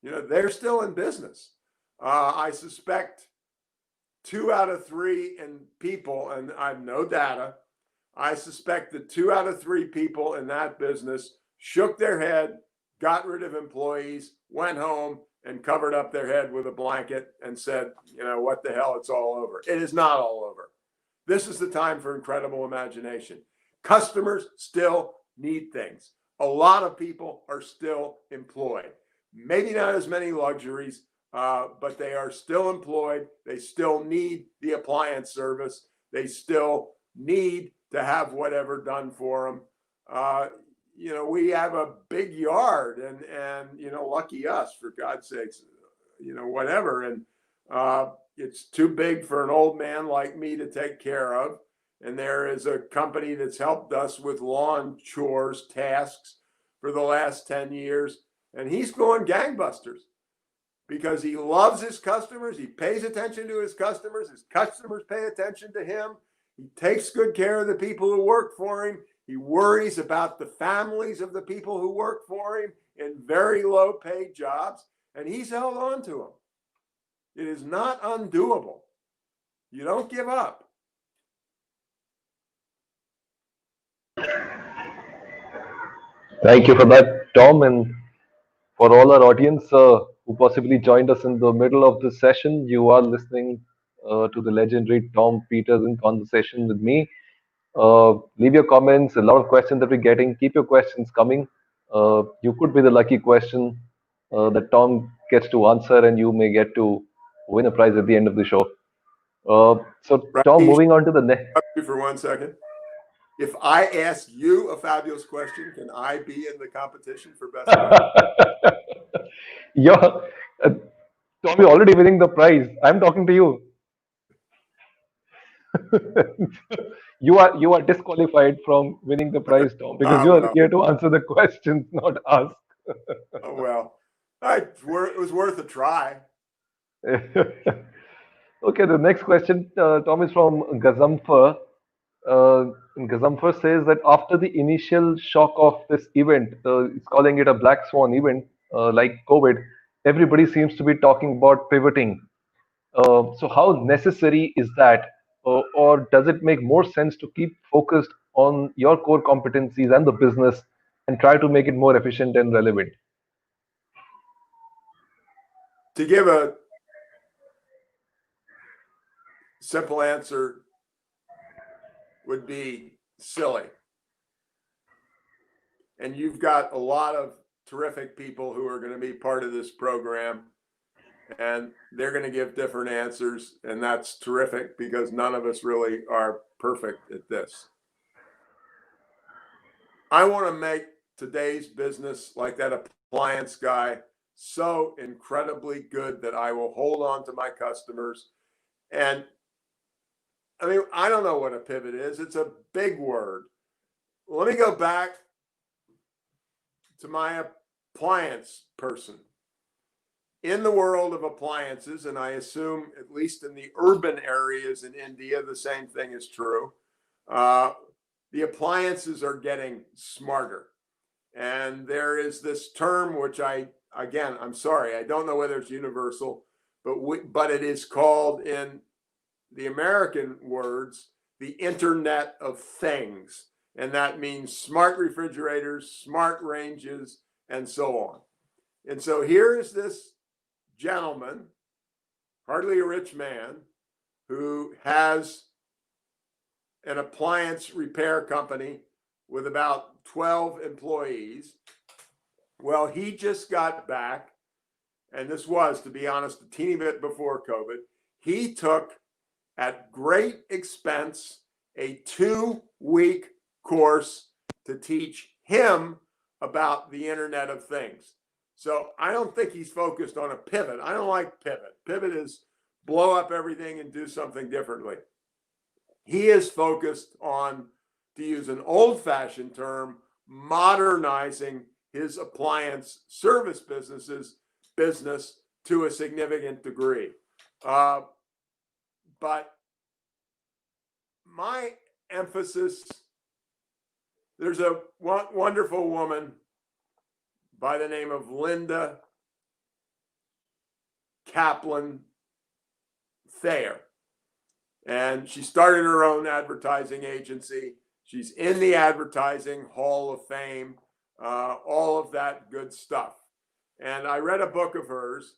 They're still in business. I suspect 2 out of 3 people, and I have no data, I suspect that 2 out of 3 people in that business shook their head, got rid of employees, went home, and covered up their head with a blanket and said, what the hell, it's all over. It is not all over. This is the time for incredible imagination. Customers still need things. A lot of people are still employed. Maybe not as many luxuries, but they are still employed. They still need the appliance service. They still need to have whatever done for them. We have a big yard, and lucky us, for God's sakes, whatever. And it's too big for an old man like me to take care of. And there is a company that's helped us with lawn chores tasks for the last 10 years. And he's going gangbusters because he loves his customers. He pays attention to his customers. His customers pay attention to him. He takes good care of the people who work for him. He worries about the families of the people who work for him in very low paid jobs, and he's held on to them. It is not undoable. You don't give up. Thank you for that, Tom, and for all our audience who possibly joined us in the middle of this session. You are listening to the legendary Tom Peters in conversation with me. Leave your comments. A lot of questions that we're getting. Keep your questions coming. You could be the lucky question that Tom gets to answer, and you may get to win a prize at the end of the show. So, Tom, Rajesh, moving on to the next. for 1 second. If I ask you a fabulous question, can I be in the competition for best prize? You're, Tom, you're already winning the prize. I'm talking to you. You are disqualified from winning the prize, Tom, because you are Well. here to answer the questions, not ask. Oh, well. It was worth a try. Okay, the next question, Tom, is from Gazamfar. Gazamfar says that after the initial shock of this event, it's calling it a black swan event, like COVID, everybody seems to be talking about pivoting. So, how necessary is that, or does it make more sense to keep focused on your core competencies and the business and try to make it more efficient and relevant? To give a simple answer would be silly. And you've got a lot of terrific people who are going to be part of this program, and they're going to give different answers, and that's terrific because none of us really are perfect at this. I want to make today's business, like that appliance guy, so incredibly good that I will hold on to my customers. And I mean, I don't know what a pivot is. It's a big word. Let me go back to my appliance person. In the world of appliances, and I assume at least in the urban areas in India, the same thing is true. The appliances are getting smarter. And there is this term, which I'm sorry, I don't know whether it's universal, but it is called in the American words, the Internet of Things. And that means smart refrigerators, smart ranges, and so on. And so here is this gentleman, hardly a rich man, who has an appliance repair company with about 12 employees. Well, he just got back, and this was, to be honest, a teeny bit before COVID. He took, at great expense, a 2-week course to teach him about the Internet of Things. So I don't think he's focused on a pivot. I don't like pivot. Pivot is blow up everything and do something differently. He is focused on, to use an old-fashioned term, modernizing his appliance service business to a significant degree. But my emphasis, there's a wonderful woman by the name of Linda Kaplan Thayer. And she started her own advertising agency. She's in the Advertising Hall of Fame, all of that good stuff. And I read a book of hers.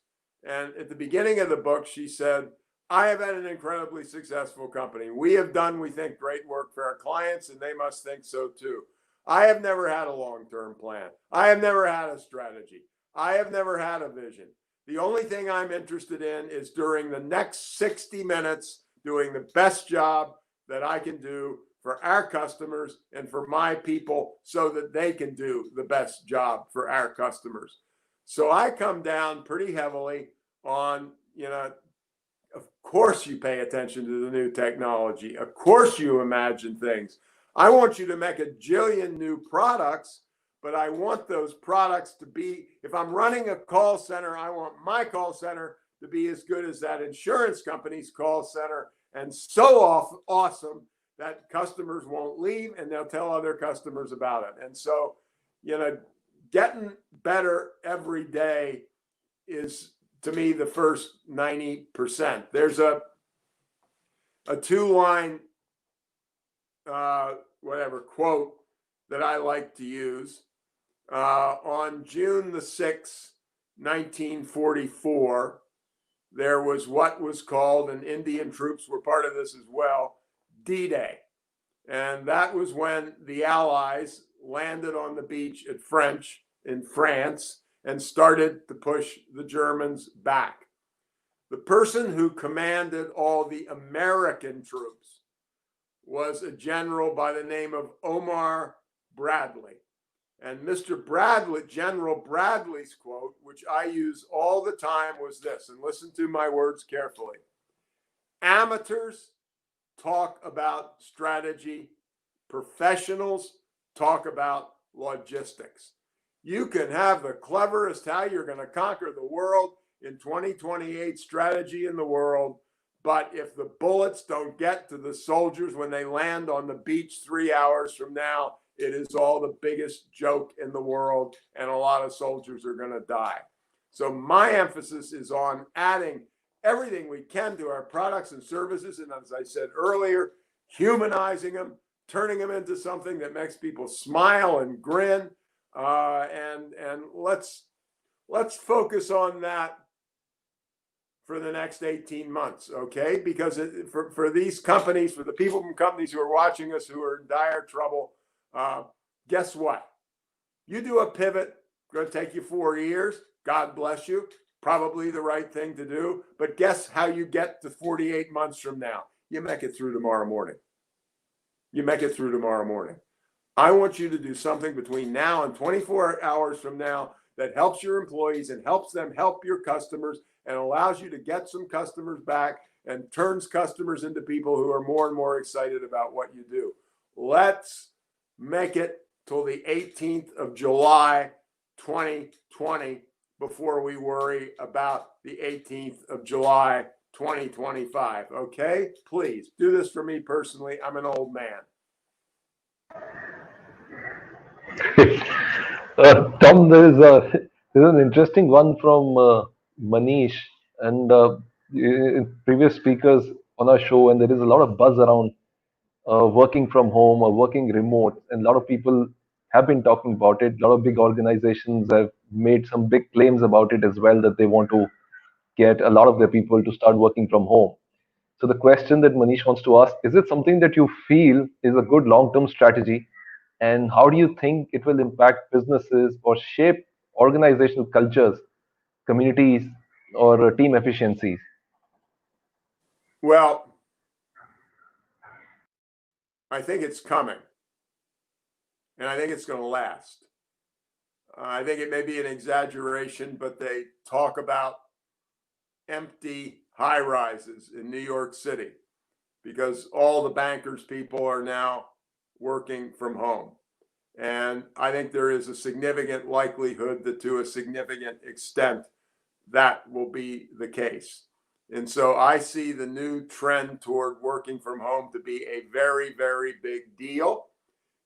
And at the beginning of the book, she said, I have had an incredibly successful company. We have done, we think, great work for our clients, and they must think so too. I have never had a long-term plan. I have never had a strategy. I have never had a vision. The only thing I'm interested in is during the next 60 minutes, doing the best job that I can do for our customers and for my people so that they can do the best job for our customers. So I come down pretty heavily on, of course you pay attention to the new technology. Of course you imagine things. I want you to make a jillion new products, but I want those products to be, if I'm running a call center, I want my call center to be as good as that insurance company's call center and so awesome that customers won't leave and they'll tell other customers about it. And so, getting better every day is, to me, the first 90%. There's a 2-line quote that I like to use. On June the 6th, 1944, there was what was called, and Indian troops were part of this as well, D-Day. And that was when the Allies landed on the beach at in France and started to push the Germans back. The person who commanded all the American troops was a general by the name of Omar Bradley. And General Bradley's quote, which I use all the time, was this, and listen to my words carefully. Amateurs talk about strategy. Professionals talk about logistics. You can have the cleverest how you're going to conquer the world in 2028 strategy in the world, but if the bullets don't get to the soldiers when they land on the beach 3 hours from now, it is all the biggest joke in the world, and a lot of soldiers are going to die. So my emphasis is on adding everything we can to our products and services, and as I said earlier, humanizing them, turning them into something that makes people smile and grin, and let's focus on that for the next 18 months, okay? Because for these companies, for the people from companies who are watching us who are in dire trouble, guess what? You do a pivot, it's going to take you 4 years. God bless you. Probably the right thing to do. But guess how you get to 48 months from now? You make it through tomorrow morning. I want you to do something between now and 24 hours from now that helps your employees and helps them help your customers and allows you to get some customers back and turns customers into people who are more and more excited about what you do. Let's make it till the 18th of July, 2020 before we worry about the 18th of July, 2025. Okay? Please do this for me personally. I'm an old man. Tom, there's an interesting one from Manish and previous speakers on our show, and there is a lot of buzz around working from home or working remote, and a lot of people have been talking about it. A lot of big organizations have made some big claims about it as well, that they want to get a lot of their people to start working from home. So the question that Manish wants to ask, is it something that you feel is a good long-term strategy? And how do you think it will impact businesses or shape organizational cultures, communities, or team efficiencies? Well, I think it's coming, and I think it's going to last. I think it may be an exaggeration, but they talk about empty high rises in New York City because all the bankers' people are now working from home. And I think there is a significant likelihood that to a significant extent that will be the case. And so I see the new trend toward working from home to be a very, very big deal.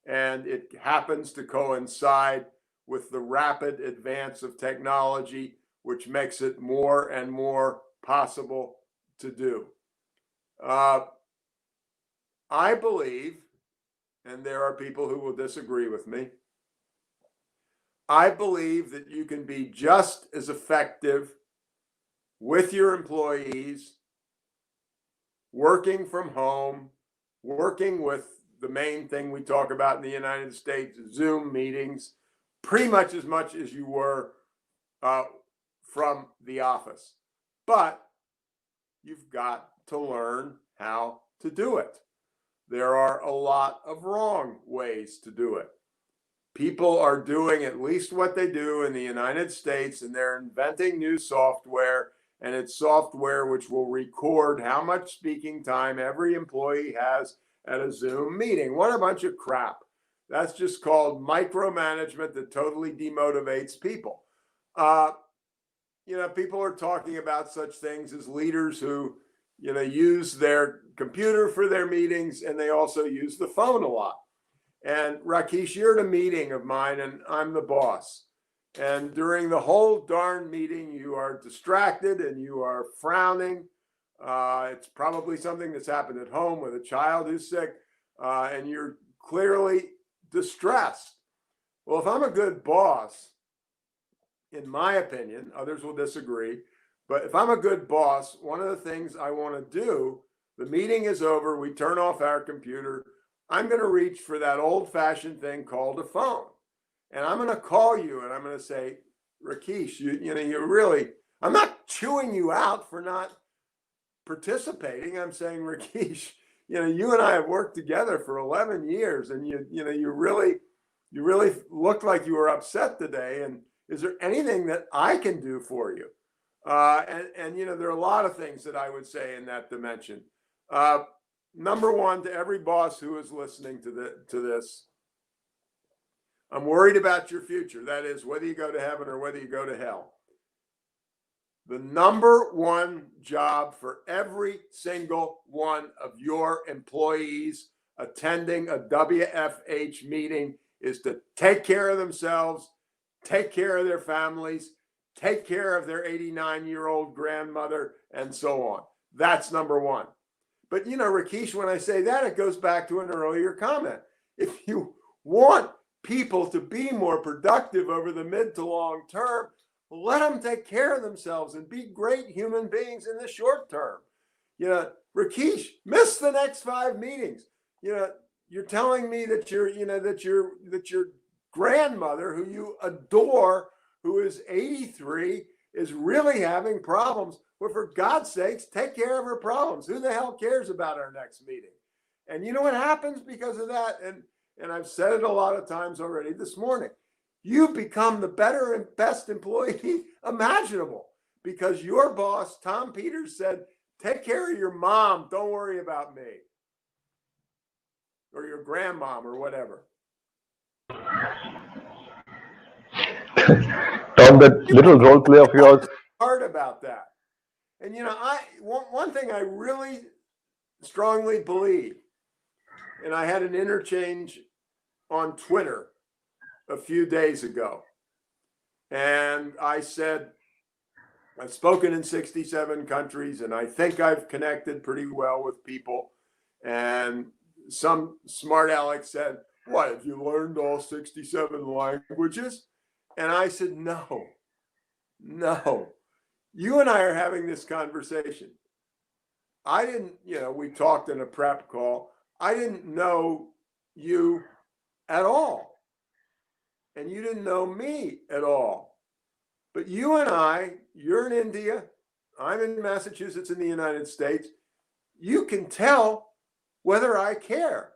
And it happens to coincide with the rapid advance of technology, which makes it more and more possible to do. I believe, and there are people who will disagree with me, I believe that you can be just as effective with your employees, working from home, working with the main thing we talk about in the United States, Zoom meetings, pretty much as you were from the office. But you've got to learn how to do it. There are a lot of wrong ways to do it. People are doing at least what they do in the United States, and they're inventing new software, and it's software which will record how much speaking time every employee has at a Zoom meeting. What a bunch of crap. That's just called micromanagement that totally demotivates people. People are talking about such things as leaders who, use their computer for their meetings, and they also use the phone a lot. And Rakesh, you're at a meeting of mine, and I'm the boss. And during the whole darn meeting, you are distracted and you are frowning. It's probably something that's happened at home with a child who's sick, and you're clearly distressed. Well, if I'm a good boss, in my opinion, others will disagree, but if I'm a good boss, one of the things I want to do, the meeting is over, we turn off our computer, I'm going to reach for that old-fashioned thing called a phone. And I'm going to call you and I'm going to say, Rakesh, you're really, I'm not chewing you out for not participating. I'm saying, Rakesh, you and I have worked together for 11 years, and you really looked like you were upset today. And is there anything that I can do for you? And there are a lot of things that I would say in that dimension. Number one, to every boss who is listening to this, I'm worried about your future. That is, whether you go to heaven or whether you go to hell. The number one job for every single one of your employees attending a WFH meeting is to take care of themselves, take care of their families, take care of their 89-year-old grandmother, and so on. That's number one. But, Rakesh, when I say that, it goes back to an earlier comment. If you want people to be more productive over the mid to long term, let them take care of themselves and be great human beings in the short term. Rakesh, miss the next 5 meetings. You're telling me that your grandmother, who you adore, who is 83, is really having problems. Well, for God's sakes, take care of her problems. Who the hell cares about our next meeting? And you know what happens because of that? And I've said it a lot of times already this morning. you become the better and best employee imaginable because your boss, Tom Peters, said, take care of your mom. Don't worry about me. Or your grandmom or whatever. Tom, that little role play of yours. Hard about that. And one thing I really strongly believe, and I had an interchange on Twitter a few days ago, and I said, I've spoken in 67 countries, and I think I've connected pretty well with people. And some smart aleck said, what, have you learned all 67 languages? And I said, no. You and I are having this conversation. I didn't, we talked in a prep call. I didn't know you at all. And you didn't know me at all. But you and I, you're in India, I'm in Massachusetts in the United States. You can tell whether I care.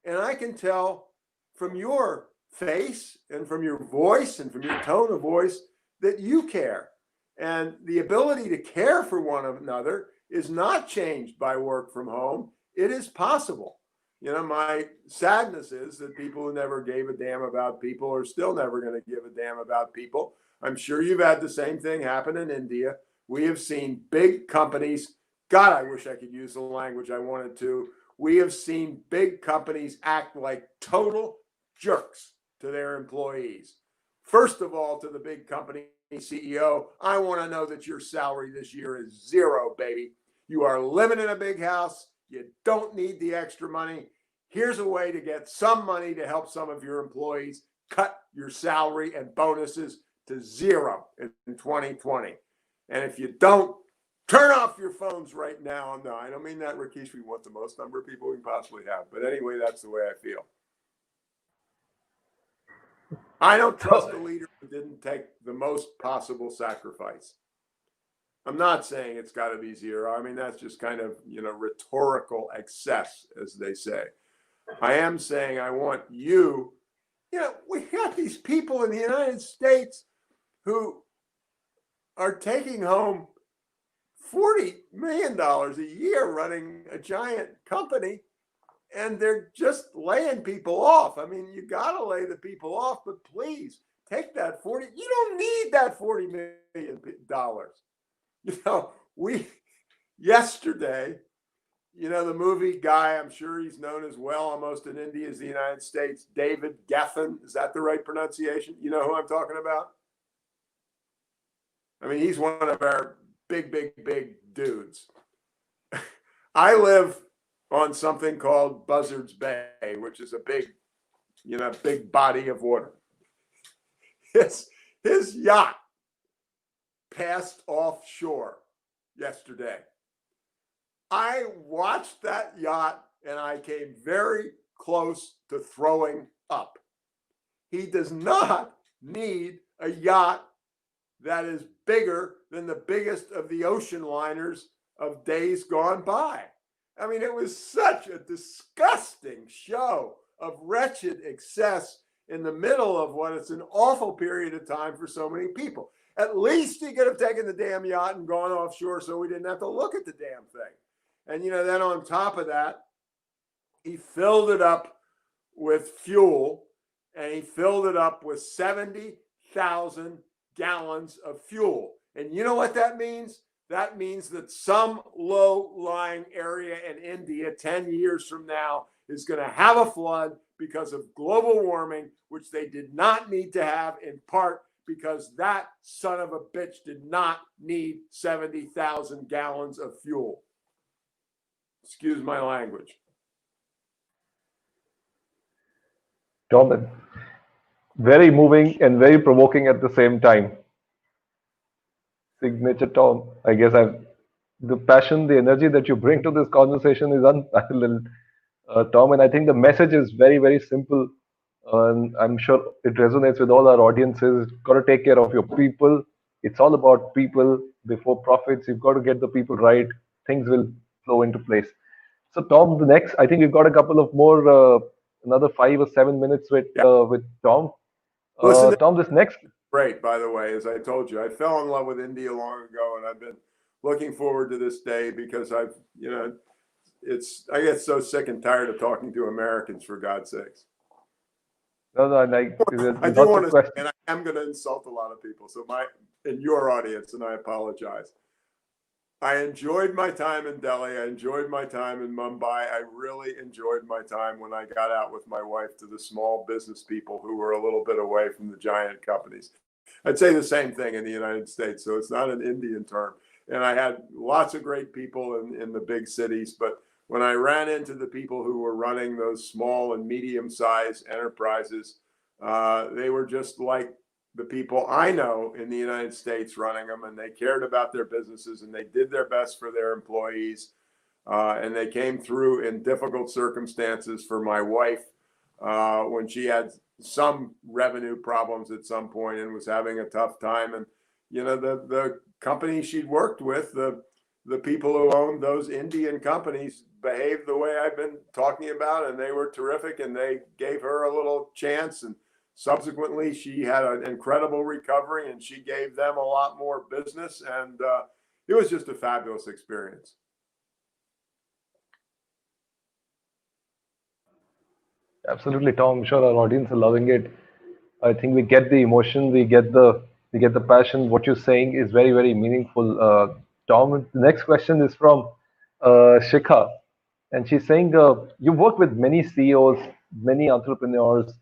And I can tell from your face and from your voice and from your tone of voice that you care. And the ability to care for one another is not changed by work from home. It is possible. My sadness is that people who never gave a damn about people are still never going to give a damn about people. I'm sure you've had the same thing happen in India. We have seen big companies. God, I wish I could use the language I wanted to. We have seen big companies act like total jerks to their employees. First of all, to the big company CEO, I want to know that your salary this year is zero, baby. You are living in a big house. You don't need the extra money. Here's a way to get some money to help some of your employees cut your salary and bonuses to zero in 2020. And if you don't, turn off your phones right now. No, I don't mean that, Rakesh. We want the most number of people we possibly have. But anyway, that's the way I feel. I don't trust a leader who didn't take the most possible sacrifice. I'm not saying it's got to be zero. I mean, that's just kind of, rhetorical excess, as they say. I am saying I want you, we got these people in the United States who are taking home $40 million a year running a giant company, and they're just laying people off. I mean, you got to lay the people off, but please take that 40. You don't need that $40 million. Yesterday, the movie guy, I'm sure he's known as well almost in India as the United States, David Geffen. Is that the right pronunciation? You know who I'm talking about? I mean, he's one of our big dudes. I live on something called Buzzards Bay, which is a big body of water. His yacht passed offshore yesterday. I watched that yacht and I came very close to throwing up. He does not need a yacht that is bigger than the biggest of the ocean liners of days gone by. I mean, it was such a disgusting show of wretched excess in the middle of what is an awful period of time for so many people. At least he could have taken the damn yacht and gone offshore so we didn't have to look at the damn thing. And, then on top of that, he filled it up with fuel, and he filled it up with 70,000 gallons of fuel. And you know what that means? That means that some low-lying area in India 10 years from now is going to have a flood because of global warming, which they did not need to have, in part because that son of a bitch did not need 70,000 gallons of fuel. Excuse my language. Tom, very moving and very provoking at the same time. Signature Tom. I guess the passion, the energy that you bring to this conversation is unparalleled, Tom. And I think the message is very simple. And I'm sure it resonates with all our audiences. Got to take care of your people. It's all about people before profits. You've got to get the people right. Things will flow into place. So, Tom, the next, I think we've got a couple of more, another 5 or 7 minutes with Tom. Listen, Tom, this next. great, by the way, as I told you, I fell in love with India long ago, and I've been looking forward to this day because I get so sick and tired of talking to Americans, for God's sakes. No, no, like there's I do lots want of to, questions. and I am going to insult a lot of people. So in your audience, and I apologize. I enjoyed my time in Delhi. I enjoyed my time in Mumbai. I really enjoyed my time when I got out with my wife to the small business people who were a little bit away from the giant companies. I'd say the same thing in the United States. So it's not an Indian term. And I had lots of great people in the big cities. But when I ran into the people who were running those small and medium-sized enterprises, they were just like the people I know in the United States running them, and they cared about their businesses and they did their best for their employees. And they came through in difficult circumstances for my wife when she had some revenue problems at some point and was having a tough time. And the company she'd worked with, the people who owned those Indian companies behaved the way I've been talking about, and they were terrific, and they gave her a little chance. And subsequently, she had an incredible recovery, and she gave them a lot more business, and it was just a fabulous experience. Absolutely, Tom. I'm sure our audience are loving it. I think we get the emotion, we get the passion. What you're saying is very, very meaningful. Tom, the next question is from Shikha, and she's saying you work with many CEOs, many entrepreneurs,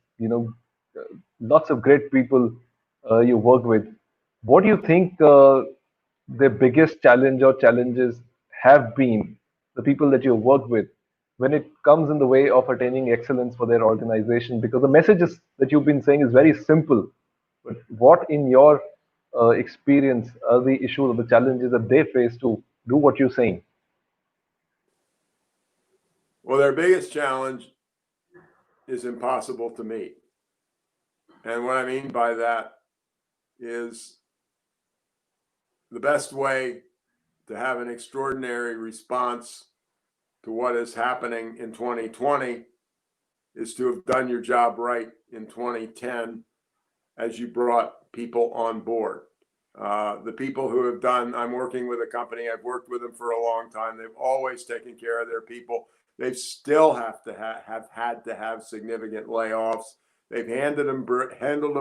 lots of great people you work with. What do you think the biggest challenge or challenges have been, the people that you work with, when it comes in the way of attaining excellence for their organization? Because the messages that you've been saying is very simple, but what in your experience are the issues or the challenges that they face to do what you're saying? Well, their biggest challenge is impossible to meet. And what I mean by that is the best way to have an extraordinary response to what is happening in 2020 is to have done your job right in 2010 as you brought people on board. The people who have done, I'm working with a company, I've worked with them for a long time. They've always taken care of their people. They still have to have had to have significant layoffs. They've handled them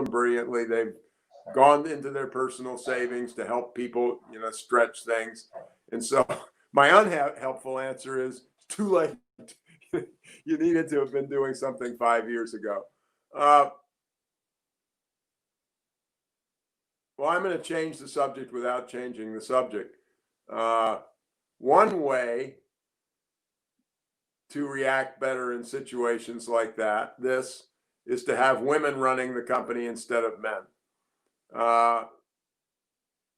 brilliantly. They've gone into their personal savings to help people, stretch things. And so my unhelpful answer is too late. You needed to have been doing something 5 years ago. Well, I'm going to change the subject without changing the subject. One way to react better in situations like this is to have women running the company instead of men.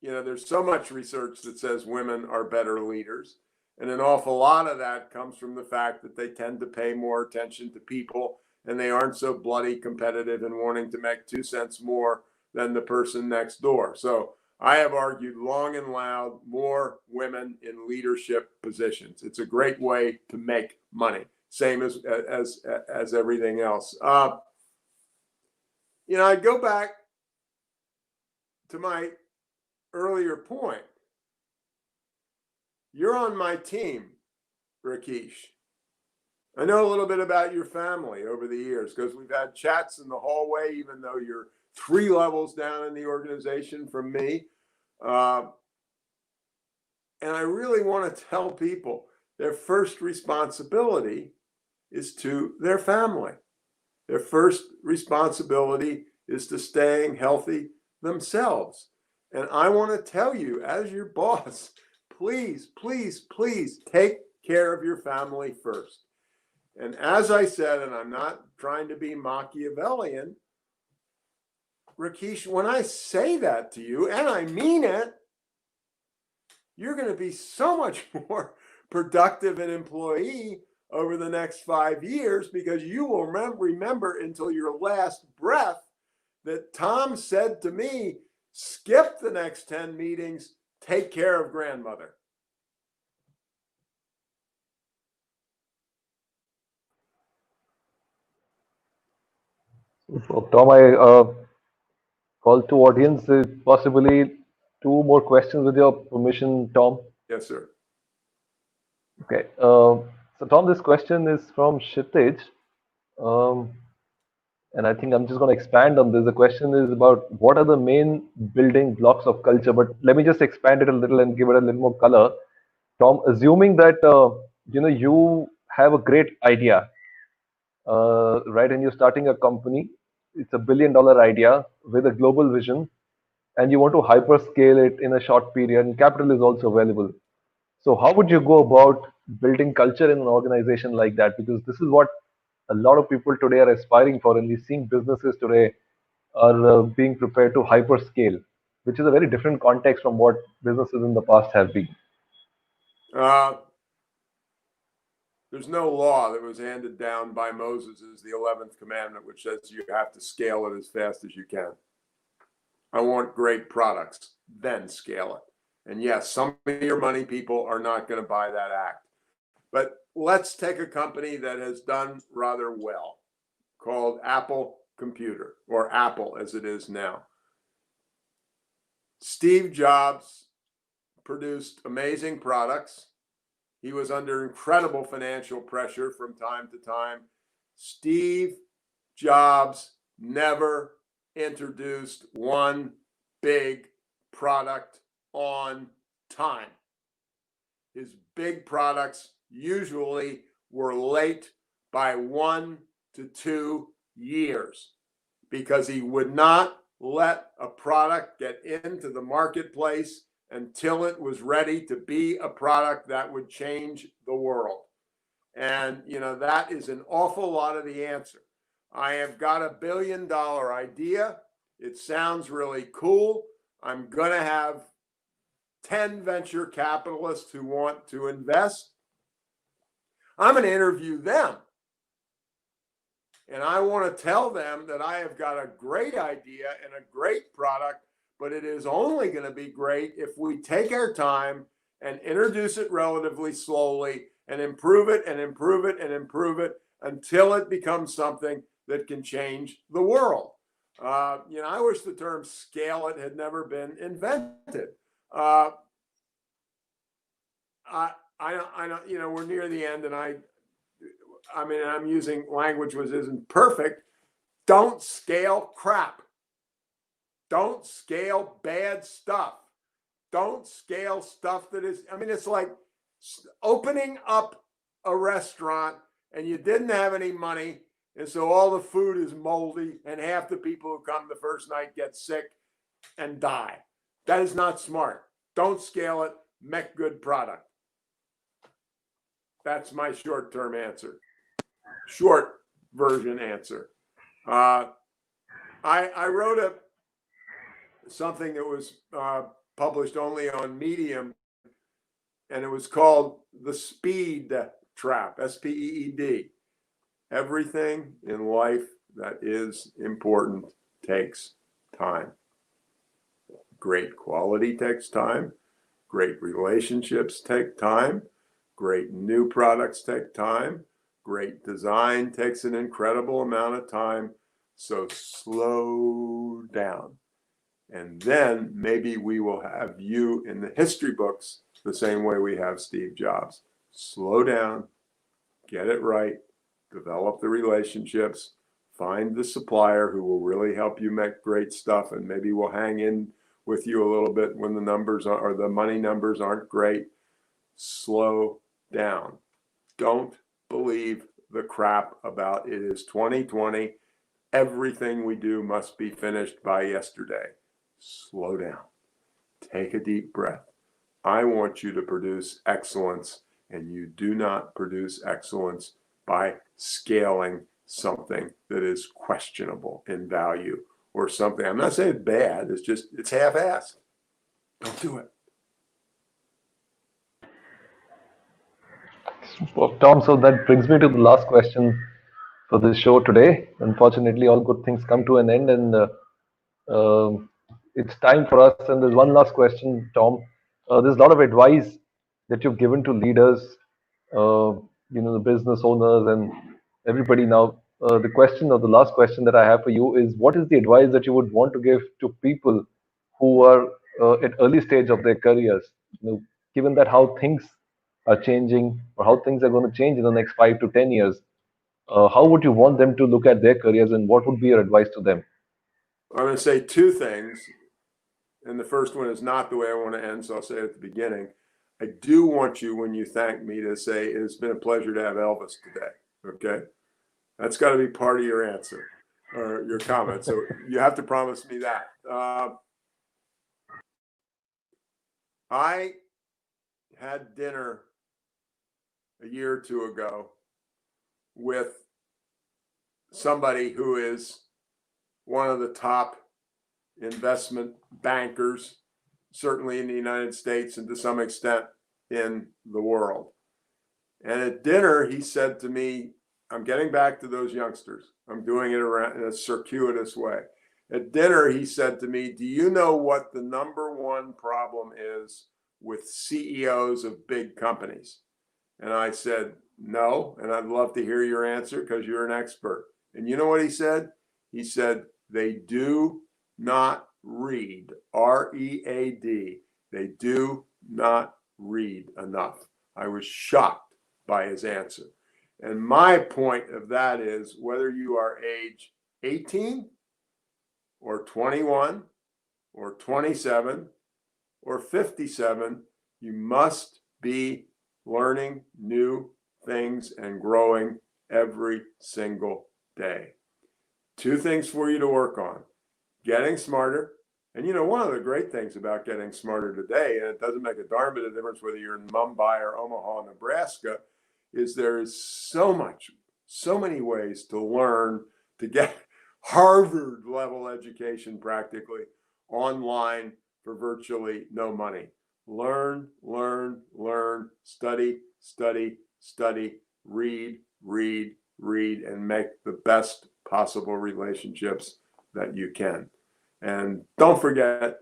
There's so much research that says women are better leaders. And an awful lot of that comes from the fact that they tend to pay more attention to people, and they aren't so bloody competitive and wanting to make 2 cents more than the person next door. So I have argued long and loud more women in leadership positions. It's a great way to make money, same as everything else. I go back to my earlier point. You're on my team, Rakesh. I know a little bit about your family over the years because we've had chats in the hallway, even though you're 3 levels down in the organization from me. And I really want to tell people their first responsibility is to their family. Their first responsibility is to staying healthy themselves. And I want to tell you, as your boss, please, please, please take care of your family first. And as I said, and I'm not trying to be Machiavellian, Rakesh, when I say that to you, and I mean it, you're going to be so much more productive an employee over the next 5 years because you will remember until your last breath that Tom said to me, skip the next 10 meetings, take care of grandmother. So, Tom, I call to audience, possibly two more questions with your permission, Tom. Yes, sir. Okay. So, Tom, this question is from Shitij. Um, and I think I'm just going to expand on this. The question is about what are the main building blocks of culture? But let me just expand it a little and give it a little more color. Tom, assuming that you have a great idea, right, and you're starting a company, it's $1 billion idea with a global vision, and you want to hyperscale it in a short period, and capital is also available. So, how would you go about building culture in an organization like that? Because this is what a lot of people today are aspiring for, and we're seeing businesses today are being prepared to hyperscale, which is a very different context from what businesses in the past have been. Uh, there's no law that was handed down by Moses as the 11th commandment, which says you have to scale it as fast as you can. I want great products, then scale it. And yes, some of your money people are not going to buy that act. But let's take a company that has done rather well called Apple Computer, or Apple as it is now. Steve Jobs produced amazing products. He was under incredible financial pressure from time to time. Steve Jobs never introduced one big product on time. His big products usually were late by 1 to 2 years because he would not let a product get into the marketplace until it was ready to be a product that would change the world. And, that is an awful lot of the answer. I have got $1 billion idea. It sounds really cool. I'm going to have 10 venture capitalists who want to invest. I'm going to interview them. And I want to tell them that I have got a great idea and a great product, but it is only going to be great if we take our time and introduce it relatively slowly and improve it and improve it and improve it until it becomes something that can change the world. I wish the term scale it had never been invented. We're near the end, and I'm using language which isn't perfect. Don't scale crap. Don't scale bad stuff. Don't scale stuff that is, it's like opening up a restaurant and you didn't have any money. And so all the food is moldy and half the people who come the first night get sick and die. That is not smart. Don't scale it. Make good product. That's my short-term answer. Short version answer. I wrote something that was published only on Medium, and it was called The Speed Trap, SPEED. Everything in life that is important takes time. Great quality takes time. Great relationships take time. Great new products take time. Great design takes an incredible amount of time. So slow down. And then maybe we will have you in the history books the same way we have Steve Jobs. Slow down, get it right, develop the relationships, find the supplier who will really help you make great stuff, and maybe we'll hang in with you a little bit when the numbers or the money numbers aren't great. Slow down. Don't believe the crap about it is 2020. Everything we do must be finished by yesterday. Slow down. Take a deep breath. I want you to produce excellence, and you do not produce excellence by scaling something that is questionable in value or something. I'm not saying it's bad. It's half-assed. Don't do it. Well, Tom, so that brings me to the last question for this show today. Unfortunately, all good things come to an end, and it's time for us. And there's one last question, Tom. There's a lot of advice that you've given to leaders, the business owners, and everybody now the question or the last question that I have for you is, what is the advice that you would want to give to people who are at early stage of their careers? Given that how things are changing or how things are going to change in the next 5 to 10 years, how would you want them to look at their careers, and what would be your advice to them? I'm going to say two things, and the first one is not the way I want to end, so I'll say it at the beginning. I do want you, when you thank me, to say it's been a pleasure to have Elvis today. Okay, that's got to be part of your answer or your comment. So you have to promise me that. I had dinner a year or two ago with somebody who is one of the top investment bankers, certainly in the United States and to some extent in the world. And at dinner, he said to me, I'm getting back to those youngsters. I'm doing it around in a circuitous way. At dinner, he said to me, do you know what the number one problem is with CEOs of big companies? And I said, no, and I'd love to hear your answer because you're an expert. And you know what he said? He said, they do not read, R-E-A-D. They do not read enough. I was shocked by his answer. And my point of that is, whether you are age 18 or 21 or 27 or 57, you must be learning new things and growing every single day. Two things for you to work on: getting smarter. And one of the great things about getting smarter today, and it doesn't make a darn bit of difference whether you're in Mumbai or Omaha, Nebraska, is there is so many ways to learn, to get Harvard level education practically online for virtually no money. Learn, learn, learn, study, study, study, read, read, read, and make the best possible relationships that you can. And don't forget,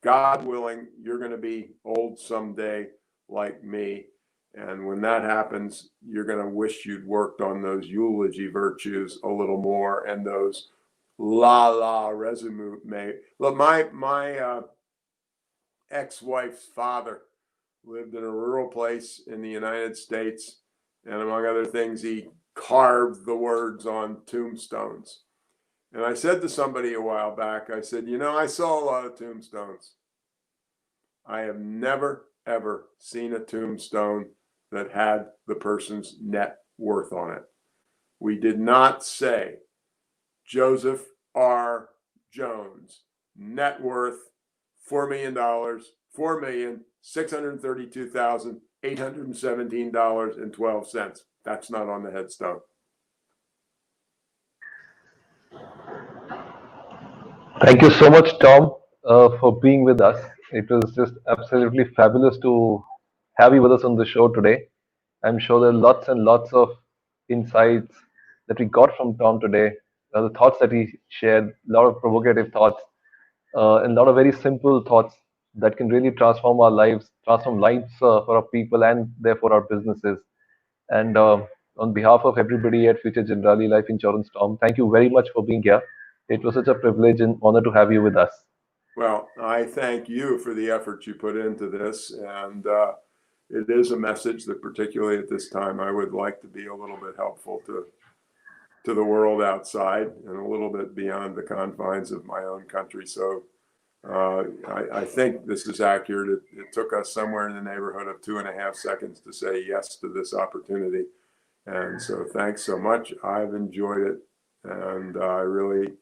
God willing, you're going to be old someday like me. And when that happens, you're going to wish you'd worked on those eulogy virtues a little more and those la resume. Look, my ex-wife's father lived in a rural place in the United States, and among other things, he carved the words on tombstones. And I said to somebody a while back, I said, I saw a lot of tombstones. I have never, ever seen a tombstone that had the person's net worth on it. We did not say Joseph R. Jones, net worth $4 million, $4,632,817.12. That's not on the headstone. Thank you so much, Tom, for being with us. It was just absolutely fabulous to have you with us on the show today. I'm sure there are lots and lots of insights that we got from Tom today, the thoughts that he shared, a lot of provocative thoughts, and a lot of very simple thoughts that can really transform our lives, transform lives for our people and therefore our businesses. And on behalf of everybody at Future Generali Life Insurance, Tom, thank you very much for being here. It was such a privilege and honor to have you with us. Well, I thank you for the effort you put into this. And it is a message that, particularly at this time, I would like to be a little bit helpful to the world outside and a little bit beyond the confines of my own country. So I think this is accurate. It took us somewhere in the neighborhood of 2.5 seconds to say yes to this opportunity. And so thanks so much. I've enjoyed it. And I really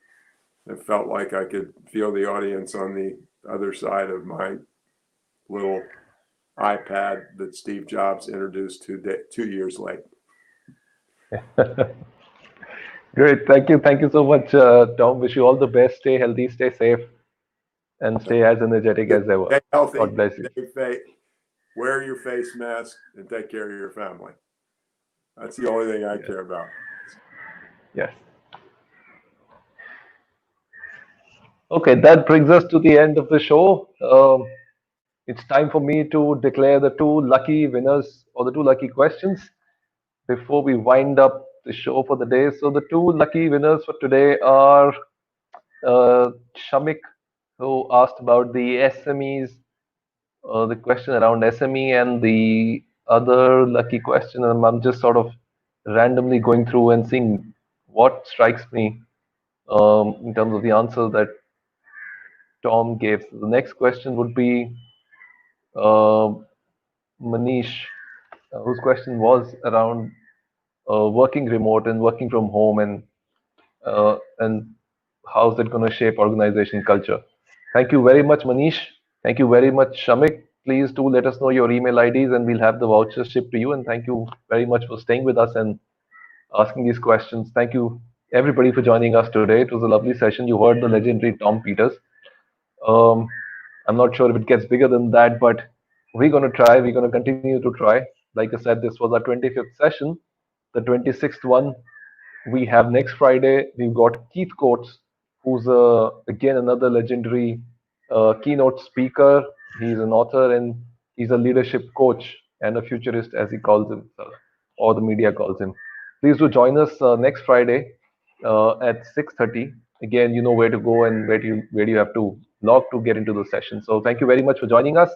have felt like I could feel the audience on the other side of my little iPad that Steve Jobs introduced 2 years late. Great. Thank you. Thank you so much, Tom. Wish you all the best. Stay healthy, stay safe, and stay as energetic as ever. Stay healthy, God bless you. Wear your face mask, and take care of your family. That's the only thing I care about. Yes. Okay, that brings us to the end of the show. It's time for me to declare the two lucky winners or the two lucky questions before we wind up the show for the day. So the two lucky winners for today are Shamik, who asked about the SMEs, the question around SME, and the other lucky question. And I'm just sort of randomly going through and seeing what strikes me in terms of the answer that Tom gave. So the next question would be uh, Manish, whose question was around working remote and working from home, and how's it going to shape organization culture. Thank you very much, Manish. Thank you very much, Shamik. Please do let us know your email IDs and we'll have the vouchers shipped to you. And thank you very much for staying with us and asking these questions. Thank you, everybody, for joining us today. It was a lovely session. You heard the legendary Tom Peters. Um, I'm not sure if it gets bigger than that, but we're going to try. We're going to continue to try. Like I said, this was our 25th session. The 26th one we have next Friday. We've got Keith Coates, who's again another legendary keynote speaker. He's an author and he's a leadership coach and a futurist, as he calls himself, or the media calls him. Please do join us next Friday at 6:30. Again, you know where to go and where do you have to log to get into the session. So thank you very much for joining us.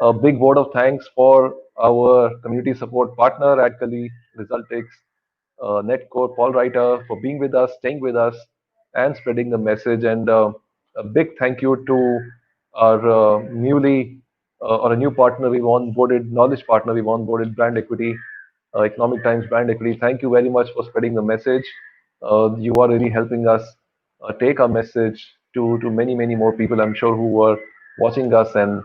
A big word of thanks for our community support partner, Adgully, Resulticks, Netcore, Paul Reiter, for being with us, staying with us, and spreading the message. And a big thank you to our or a new partner we've onboarded, knowledge partner we've onboarded, Brand Equity, Economic Times Brand Equity. Thank you very much for spreading the message. You are really helping us take our message to many, many more people, I'm sure, who are watching us and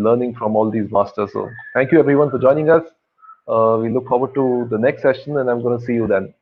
learning from all these masters. So thank you everyone for joining us. We look forward to the next session, and I'm going to see you then.